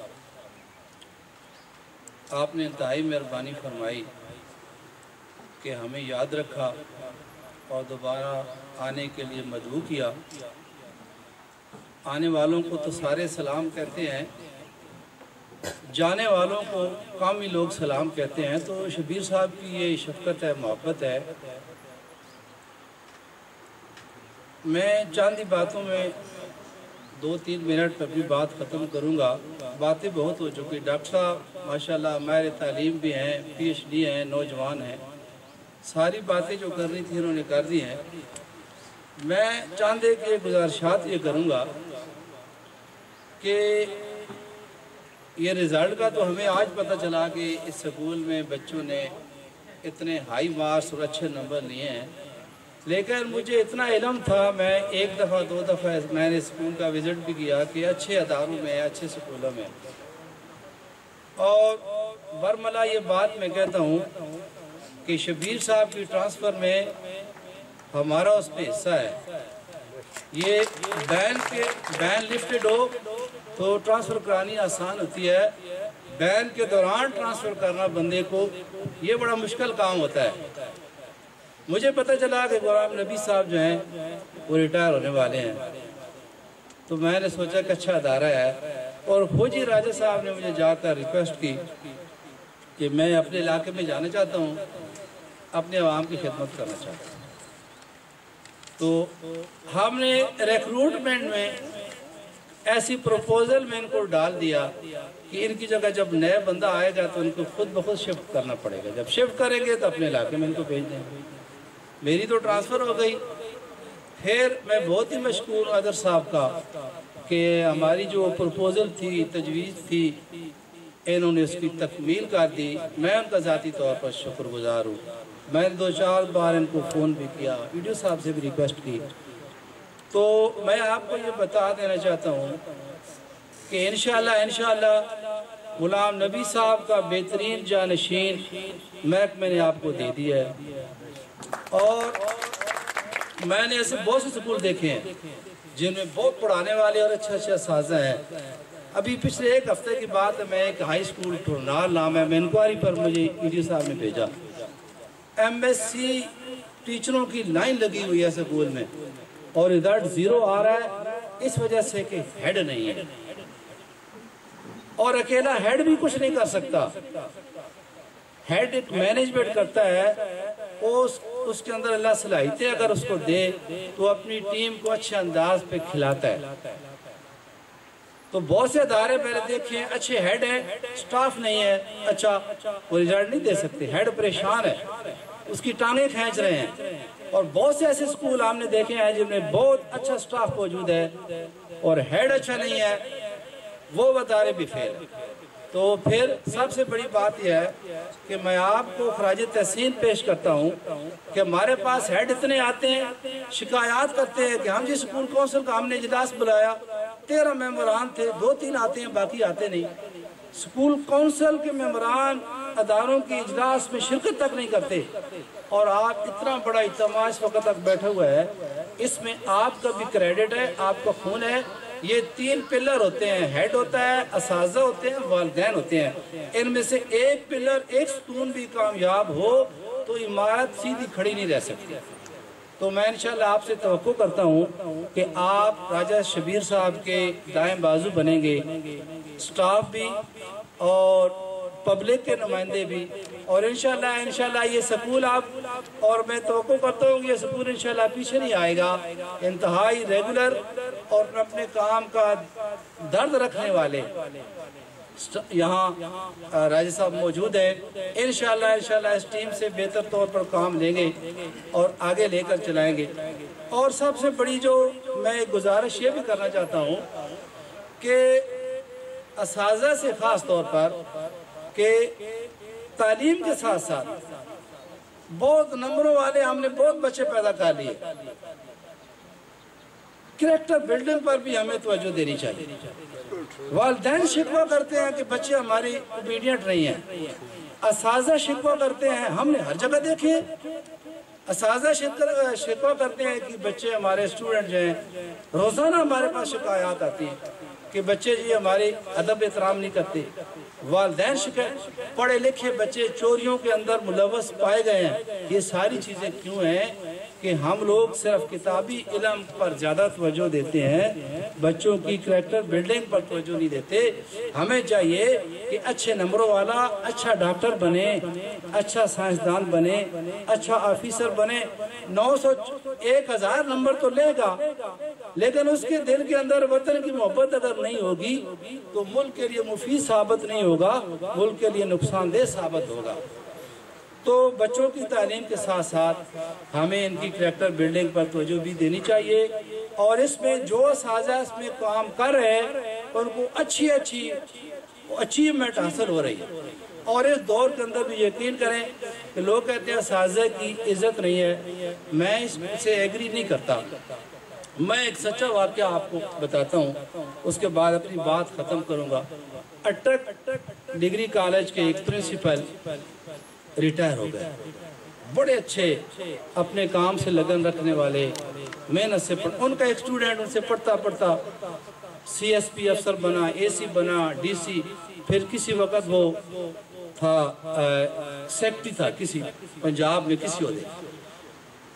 آپ نے انتہائی مہربانی فرمائی کہ ہمیں یاد رکھا اور دوبارہ آنے کے لیے مدعو کیا. آنے والوں کو تو سارے سلام کہتے ہیں، جانے والوں کو قومی لوگ سلام کہتے ہیں. تو شبیر صاحب کی یہ شفقت ہے، محبت ہے. میں چند ہی باتوں میں 2-3 منٹ اپنی بات ختم کروں گا. باتیں بہت ہو چکی. ڈاکٹر صاحب ماشاءاللہ ماہر تعلیم بھی ہیں، PhD ہیں، نوجوان ہیں. ساری باتیں جو کرنی تھی انہوں نے کر دی ہیں. میں چاند ایک گزارشات یہ کروں گا کہ یہ رزلٹ کا تو ہمیں آج پتہ چلا کہ اس سکول میں بچوں نے اتنے ہائی مارکس اور اچھے نمبر لیے ہیں. لیکن مجھے اتنا علم تھا، میں 1 دفعہ 2 دفعہ میں نے سکول کا وزٹ بھی کیا کہ اچھے اداروں میں، اچھے سکولوں میں. اور برملا یہ بات میں کہتا ہوں کہ شبیر صاحب کی ٹرانسفر میں ہمارا اس میں حصہ ہے. یہ بین لفٹڈ ہو تو ٹرانسفر کرانی آسان ہوتی ہے، بین کے دوران ٹرانسفر کرنا بندے کو یہ بڑا مشکل کام ہوتا ہے. مجھے پتہ چلا کہ غلام نبی صاحب جو ہیں وہ ریٹائر ہونے والے ہیں. تو میں نے سوچا کہ اچھا ادارہ ہے، اور فوجی راجہ صاحب نے مجھے جا کر ریکویسٹ کی کہ میں اپنے علاقے میں جانا چاہتا ہوں، اپنے عوام کی خدمت کرنا چاہتا ہوں. تو ہم نے ریکروٹمنٹ میں ایسی پروپوزل میں ان کو ڈال دیا کہ ان کی جگہ جب نئے بندہ آئے گا تو ان کو خود بخود شفٹ کرنا پڑے گا. جب شفٹ کریں گے تو اپنے علاقے میں ان کو بھیج دیں گے. میری تو ٹرانسفر ہو گئی. پھر میں بہت ہی مشکور اظہر صاحب کا کہ ہماری جو پروپوزل تھی، تجویز تھی इन्होंने उसकी तकमील कर दी। मैं उनका ज़ाती तौर पर शुक्रगुजार हूँ। मैंने 2-4 बार इनको फ़ोन भी किया, वीडियो साहब से भी रिक्वेस्ट की। तो मैं आपको ये बता देना चाहता हूँ कि इंशाअल्लाह गुलाम नबी साहब का बेहतरीन जानशीन महकमे ने आपको दे दिया है। और मैंने ऐसे बहुत से स्कूल देखे हैं जिनमें बहुत पढ़ाने वाले और अच्छे साजा हैं। अभी पिछले 1 हफ्ते की बात है, मैं एक हाई स्कूल टुरनार नाम है, मैं इंक्वायरी पर मुझे ईडी साहब ने भेजा, MSc टीचरों की लाइन लगी हुई है स्कूल में और रिजल्ट 0 आ रहा है, इस वजह से कि हेड नहीं है। और अकेला हेड भी कुछ नहीं कर सकता, हेड एक मैनेजमेंट करता है, उसके अंदर अल्लाह सलाहियतें अगर उसको दे तो अपनी टीम को अच्छे अंदाज पे खिलाता है। तो बहुत से अदारे मैंने देखे हैं, अच्छे हेड है, स्टाफ नहीं है अच्छा, वो रिजल्ट नहीं दे सकते, हेड परेशान है, उसकी टांगें खींच रहे हैं। और बहुत से ऐसे स्कूल हमने देखे हैं जिनमें बहुत अच्छा स्टाफ मौजूद है और हेड अच्छा नहीं है, वो अदारे भी फेल है। तो फिर सबसे बड़ी बात यह है कि मैं आपको खराज तहसीन पेश करता हूँ कि हमारे पास हेड इतने आते हैं, शिकायत करते हैं कि हम जी स्कूल कौंसिल का हमने इजलास बुलाया, 13 मेंबरान थे, 2-3 आते हैं, बाकी आते नहीं। स्कूल कौंसिल के मेंबरान अदारों की इजलास में शिरकत तक नहीं करते और आप इतना बड़ा इज्तिमा इस वक्त तक बैठा हुआ है, इसमें आपका भी क्रेडिट है, आपका खून है। ये 3 पिलर होते हैं, हेड होता है, असाज़ा होते हैं, वालिदैन होते हैं। इनमें से एक पिलर, एक सुतून भी कामयाब हो तो इमारत सीधी खड़ी नहीं रह सकती। तो मैं इंशाल्लाह आपसे तवक्को करता हूँ कि आप राजा शबीर साहब के दाएं बाजू बनेंगे, स्टाफ भी और पब्लिक के नुमाइंदे भी, और इंशाल्लाह ये स्कूल आप, और मैं तवक्को करता हूँ ये स्कूल इंशाल्लाह पीछे नहीं आएगा, इंतहाई रेगुलर और अपने काम का दर्द रखने वाले यहाँ राजा साहब मौजूद है। इंशाल्लाह इस टीम से बेहतर तौर पर काम लेंगे और आगे लेकर चलाएंगे। और सबसे बड़ी जो मैं गुजारिश ये भी करना चाहता हूँ कि असाज़ा से ख़ास तौर पर कि तालीम के साथ साथ बहुत नंबरों वाले हमने बहुत बच्चे पैदा कर लिए, कैरेक्टर बिल्डिंग पर भी हमें तवज्जो देनी चाहिए। वालिदैन शिकवा करते हैं कि बच्चे हमारी ओबीडियंट नहीं हैं, असाज़ा शिकवा करते हैं, हमने हर जगह देखे, असाज़ा शिकवा करते हैं कि बच्चे हमारे स्टूडेंट जो हैं, रोज़ाना हमारे पास शिकायत आती है कि बच्चे जी हमारे अदब एहतराम नहीं करते। वालिदैन पढ़े लिखे बच्चे चोरियों के अंदर मुलव्वस पाए गए हैं। ये सारी चीज़ें क्यों हैं कि हम लोग सिर्फ किताबी इल्म पर ज़्यादा तवज्जो देते हैं, बच्चों की करैक्टर बिल्डिंग पर तवज्जो नहीं देते। हमें चाहिए कि अच्छे नंबरों वाला अच्छा डॉक्टर बने, अच्छा साइंसदान बने, अच्छा ऑफिसर बने। 900-1000 नंबर तो लेगा, लेकिन उसके दिल के अंदर वतन की मोहब्बत अगर नहीं होगी तो मुल्क के लिए मुफीद साबित नहीं होगा, मुल्क के लिए नुकसानदेह साबित होगा। तो बच्चों की तालीम के साथ साथ हमें इनकी करैक्टर बिल्डिंग पर तवज्जो भी देनी चाहिए और इसमें जो साजा इसमें काम कर रहे हैं उनको अच्छी अचीवमेंट हासिल हो रही है। और इस दौर के अंदर भी यकीन करें कि लोग कहते हैं साजा की इज्जत नहीं है, मैं इससे एग्री नहीं करता। मैं एक सच्चा वाक़या आपको बताता हूँ, उसके बाद अपनी बात ख़त्म करूँगा। अटक डिग्री कॉलेज के एक प्रिंसिपल रिटायर हो गए, बड़े अच्छे अपने काम से लगन रखने वाले, मेहनत से उनका एक स्टूडेंट उनसे पढ़ता पढ़ता CSP अफसर बना, AC बना, DC, फिर किसी वक्त वो था सेक्रेटरी था किसी पंजाब में किसी होते।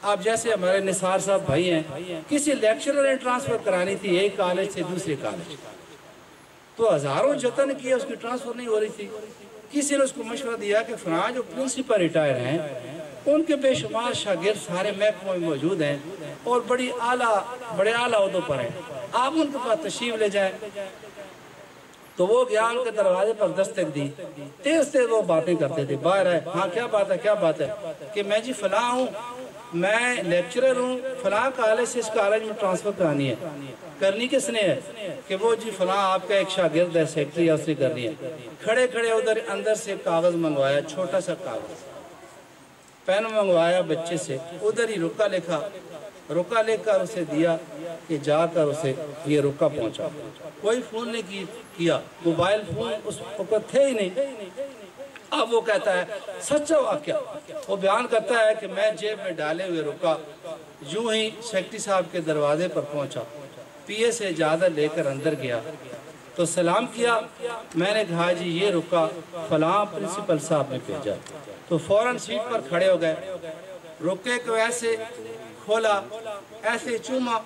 आप जैसे हमारे निसार साहब भाई हैं, किसी लेक्चरर ने ट्रांसफ़र करानी थी एक कॉलेज से दूसरे कॉलेज, तो हज़ारों जतन किए, उसकी ट्रांसफ़र नहीं हो रही थी। किसी ने उसको मशवरा दिया कि फलां जो प्रिंसिपल रिटायर हैं उनके बेशुमार शागिर्द सारे महकमों में मौजूद हैं और बड़े आला ओहदों पर हैं, आप उनके पास तशरीफ ले जाएं। तो वो गया, उनके दरवाजे पर दस्तक दी, तेज तेज वो बातें करते थे, बाहर आए, हाँ क्या बात है कि मैं जी फलां हूँ, میں لیکچرر ہوں فلاں کالج سے اس کالج میں ٹرانسفر کرانی ہے. کرنی کس نے ہے کہ وہ جی فلاں آپ کا ایک شاگرد ہے سیکٹری ہے اس نے کرنی ہے. کھڑے کھڑے ادھر اندر سے کاغذ منگوایا, چھوٹا سا کاغذ, پین منگوایا بچے سے, ادھر ہی رکا لکھا, رکا لکھ کر اسے دیا کہ جا کر اسے یہ رکا پہنچا. کوئی فون نہیں کیا, موبائل فون اس وقت تھے ہی نہیں. اب وہ کہتا ہے سچا واقعہ, وہ بیان کرتا ہے کہ میں جیب میں ڈالے ہوئے رکا یوں ہی سیکٹری صاحب کے دروازے پر پہنچا, پی اے سے اجازت لے کر اندر گیا تو سلام کیا. میں نے کہا جی یہ رکا فلاں پرنسپل صاحب نے بھیجا. تو فوراً سیٹ پر کھڑے ہو گئے, رکے کو ایسے کھولا, ایسے چوما,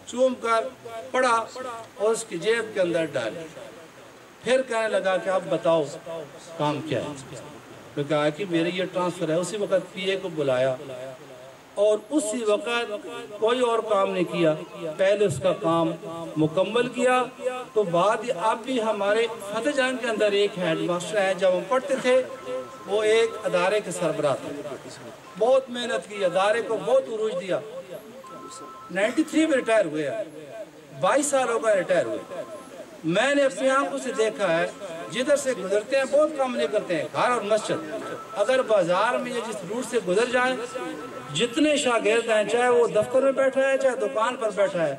چوم کر پڑا اور اس کی جیب کے اندر ڈالی. پھر کہنے لگا کہ اب بتاؤ کام کیا ہے. تو کہا کہ میرے یہ ٹرانسفر ہے. اسی وقت پی اے کو بلایا اور اسی وقت کوئی اور کام نہیں کیا, پہلے اس کا کام مکمل کیا. تو بعد اب بھی ہمارے فتح جان کے اندر ایک ہیڈ ماسٹر ہے, جب ہم پڑھتے تھے وہ ایک ادارے کے سربراہ تھے, بہت محنت کی, ادارے کو بہت عروج دیا. 93 میں ریٹائر ہوئے, 22 سال ہو گئے ریٹائر ہوئے. میں نے اپنی آنکھوں سے دیکھا ہے جدھر سے گزرتے ہیں بہت کام نہیں کرتے ہیں, گھر اور مسجد. اگر بازار میں یہ جس روٹ سے گزر جائیں, جتنے شاگرد ہیں چاہے وہ دفتر میں بیٹھا ہے چاہے دکان پر بیٹھا ہے,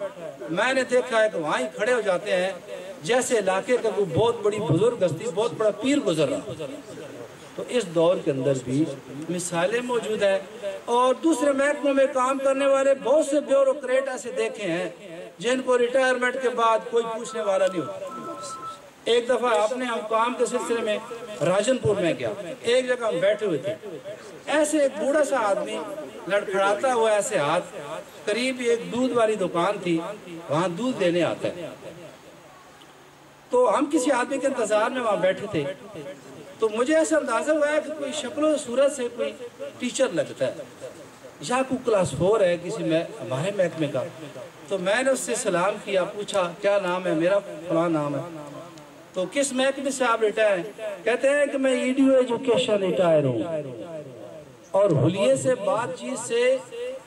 میں نے دیکھا ہے کہ وہاں ہی کھڑے ہو جاتے ہیں جیسے علاقے کا کوئی بہت بڑی بزرگ ہستی, بہت بڑا پیر گزر رہا. تو اس دور کے اندر بھی مثالیں موجود ہیں. اور دوسرے محکموں میں کام کرنے والے بہت سے بیوروکریٹ ایسے دیکھے ہیں جن کو ریٹائرمنٹ کے بعد کوئی پوچھنے والا نہیں ہوتا. ایک دفعہ ہم کام کے سلسلے میں راجن پور میں گیا, ایک جگہ ہم بیٹھے ہوئے تھے, ایسے ایک بوڑھا سا آدمی لڑکھڑاتا ہوا ایسے ہاتھ, قریب ایک دودھ والی دکان تھی, وہاں دودھ دینے آتا ہے. تو ہم کسی آدمی کے انتظار میں وہاں بیٹھے تھے, تو مجھے ایسا اندازہ ہوا ہے کہ کوئی شکل و صورت سے کوئی ٹیچر لگتا ہے یا کوئی کلاس 4 ہے کسی ہمارے محکمے کا. تو میں نے اس سے سلام کیا, پوچھا کیا نام ہے, میرا فلاں نام ہے. تو کس محکمے سے آپ ریٹائر ہیں؟ کہتے ہیں کہ میں ایڈیو ایجوکیشن ریٹائر ہوں. اور حلیے سے بات چیت سے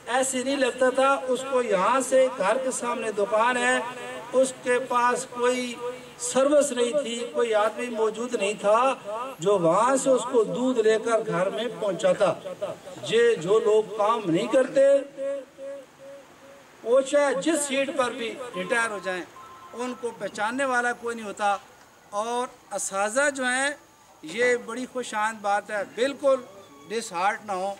ایسے نہیں لگتا تھا. اس کو یہاں سے گھر کے سامنے دکان ہے, اس کے پاس کوئی سروس نہیں تھی, کوئی آدمی موجود نہیں تھا جو وہاں سے اس کو دودھ لے کر گھر میں پہنچاتا. جو لوگ کام نہیں کرتے وہ چاہے جس سیٹ پر بھی ریٹائر ہو جائیں ان کو پہچاننے والا کوئی نہیں ہوتا. اور اساتذہ جو ہیں یہ بڑی خوش آمد بات ہے, بالکل ڈس ہارٹ نہ ہو.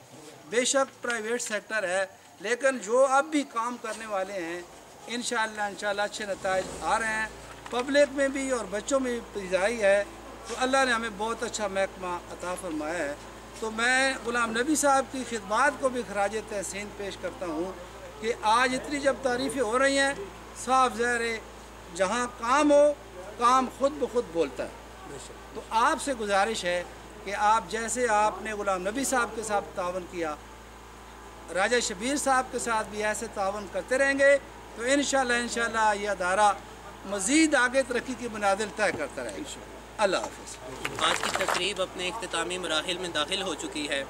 بے شک پرائیویٹ سیکٹر ہے لیکن جو اب بھی کام کرنے والے ہیں انشاءاللہ اچھے نتائج آ رہے ہیں. پبلک میں بھی اور بچوں میں بھی پذیرائی ہے. تو اللہ نے ہمیں بہت اچھا محکمہ عطا فرمایا ہے. تو میں غلام نبی صاحب کی خدمات کو بھی خراج تحسین پیش کرتا ہوں کہ آج اتنی جب تعریفیں ہو رہی ہیں, صاف ظاہر ہے جہاں کام ہو کام خود بخود بولتا ہے. تو آپ سے گزارش ہے کہ آپ جیسے آپ نے غلام نبی صاحب کے ساتھ تعاون کیا, راجہ شبیر صاحب کے ساتھ بھی ایسے تعاون کرتے رہیں گے تو انشاءاللہ یہ ادارہ مزید آگے ترقی کی منازل طے کرتا رہے گا. اللہ حافظ. آج کی تقریب اپنے اختتامی مراحل میں داخل ہو چکی ہے.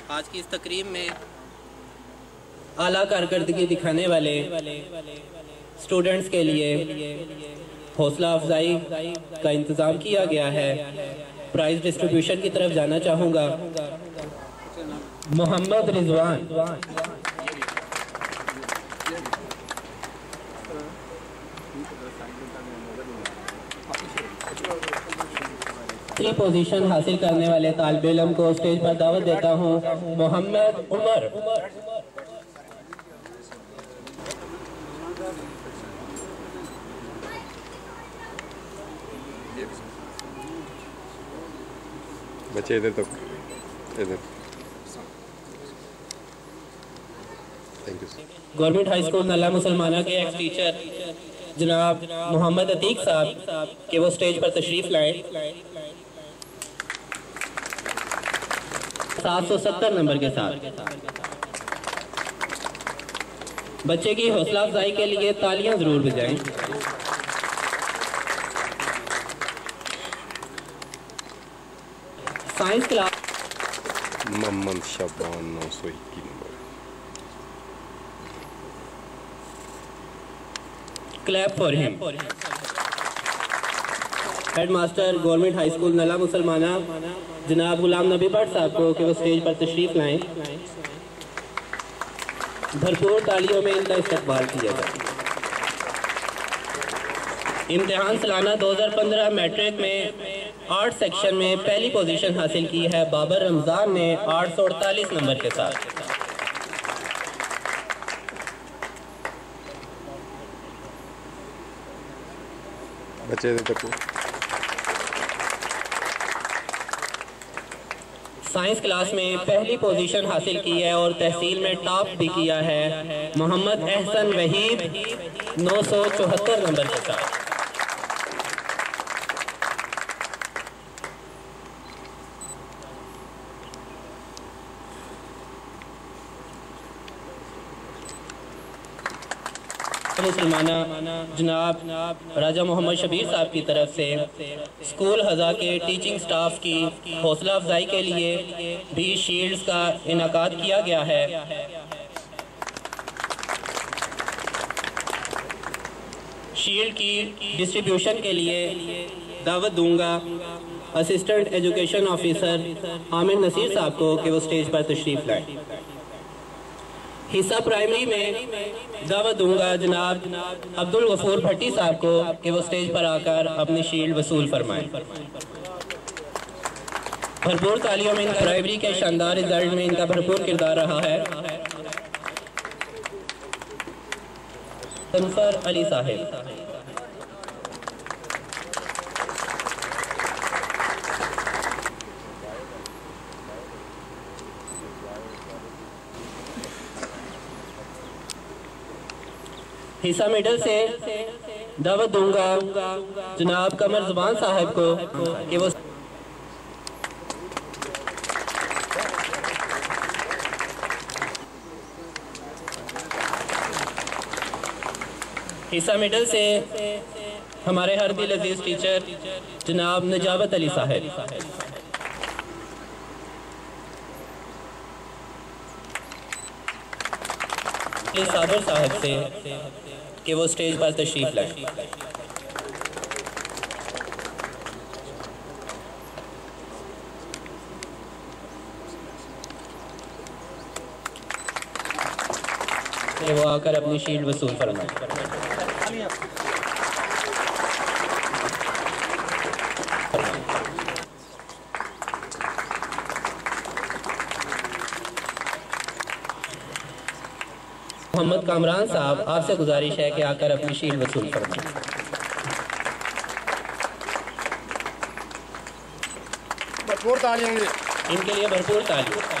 آج کی اس تقریب میں اعلیٰ کارکردگی دکھانے والے اسٹوڈنٹس کے لیے حوصلہ افزائی کا انتظام کیا گیا ہے. پرائز ڈسٹریبیوشن کی طرف جانا چاہوں گا. محمد رضوان, تیسری پوزیشن حاصل کرنے والے طالب علم کو اسٹیج پر دعوت دیتا ہوں. محمد عمر. بچے ادھر تو ادھر. گورنمنٹ ہائی اسکول نلہ مسلمانہ کے ایکس ٹیچر جناب محمد عتیق صاحب کہ وہ اسٹیج پر تشریف لائیں. 770 نمبر کے ساتھ. بچے کی حوصلہ افزائی کے لیے تالیاں ضرور بجائیں. سائنس کلاس محمد شابان 921 نمبر. Clap for him. Head master government high school Nala Musalmana جناب غلام نبی بٹ صاحب کو کہ وہ اسٹیج پر تشریف لائیں. بھرپور تالیوں میں ان کا استقبال کیا جائے. امتحان سالانہ 2015 میٹرک میں آرٹ سیکشن میں پہلی پوزیشن حاصل کی ہے بابر رمضان نے 848 نمبر کے ساتھ. بچے دے تکو. سائنس کلاس میں پہلی پوزیشن حاصل کی ہے اور تحصیل میں ٹاپ بھی کیا ہے محمد احسن وحید 974 نمبر کے ساتھ. مسلمانہ جناب راجہ محمد شبیر صاحب کی طرف سے اسکول ہزا کے ٹیچنگ سٹاف کی حوصلہ افزائی کے لیے بھی شیلڈز کا انعقاد کیا گیا ہے. شیلڈ کی ڈسٹریبیوشن کے لیے دعوت دوں گا اسسٹنٹ ایجوکیشن آفیسر عامر نصیر صاحب کو کہ وہ اسٹیج پر تشریف لائیں. حصہ پرائمری میں دعوت دوں گا جناب عبدالغفور بھٹی صاحب کو کہ وہ اسٹیج پر آ کر اپنی شیلڈ وصول فرمائیں. بھرپور تالیوں میں پرائمری کے شاندار رزلٹ میں ان کا بھرپور کردار رہا ہے. انفر علی صاحب. حصہ میڈل سے دعوت دوں گا جناب قمر زبان صاحب کو کہ وہ حصہ میڈل سے ہمارے ہر دل عزیز ٹیچر جناب نجابت علی صاحب. صابر صاحب سے کہ وہ اسٹیج پر تشریف لائیں. کہ وہ آ کر اپنی شیلڈ وصول فرمائیں. محمد کامران صاحب آپ سے گزارش ہے کہ آ کر اپنی شیلڈ وصول فرمائیں. بھرپور تالیاں ان کے لیے بھرپور تالیاں.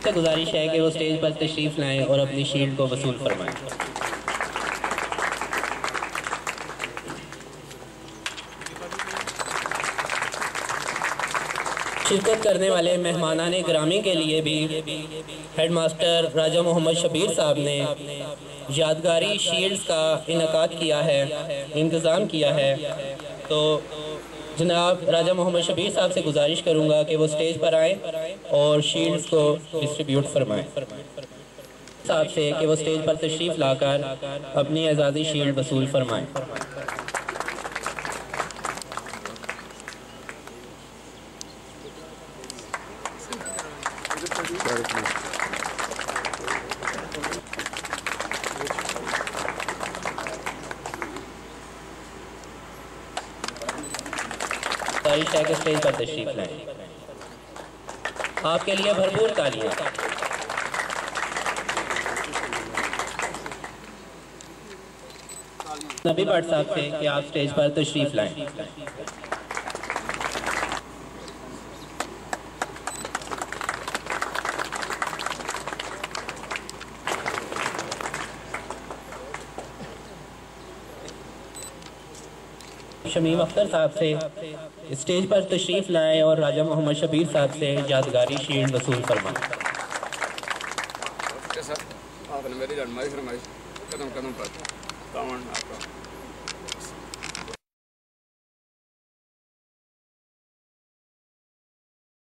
سے گزارش ہے کہ وہ اسٹیج پر تشریف لائیں اور اپنی شیلڈ کو وصول فرمائیں. شرکت کرنے والے مہمانان گرامی کے لیے بھی ہیڈ ماسٹر راجہ محمد شبیر صاحب نے یادگاری شیلڈز کا انعقاد کیا ہے، انتظام کیا ہے. تو جناب راجہ محمد شبیر صاحب سے گزارش کروں گا کہ وہ اسٹیج پر آئیں اور شیلڈز کو ڈسٹریبیوٹ فرمائیں. صاحب سے کہ وہ اسٹیج پر تشریف لا کر اپنی اعزازی شیلڈ وصول فرمائیں. گزارش ہے کہ اسٹیج پر تشریف لائیں. آپ کے لیے بھرپور تالیاں. نبی بٹ صاحب سے کہ آپ اسٹیج پر تشریف لائیں. شمیم اختر صاحب سے اسٹیج پر تشریف لائیں اور راجہ محمد شبیر صاحب سے یادگاری شیلڈ وصول فرمائیں. آپ نے میری رہنمائی فرمائی قدم قدم پر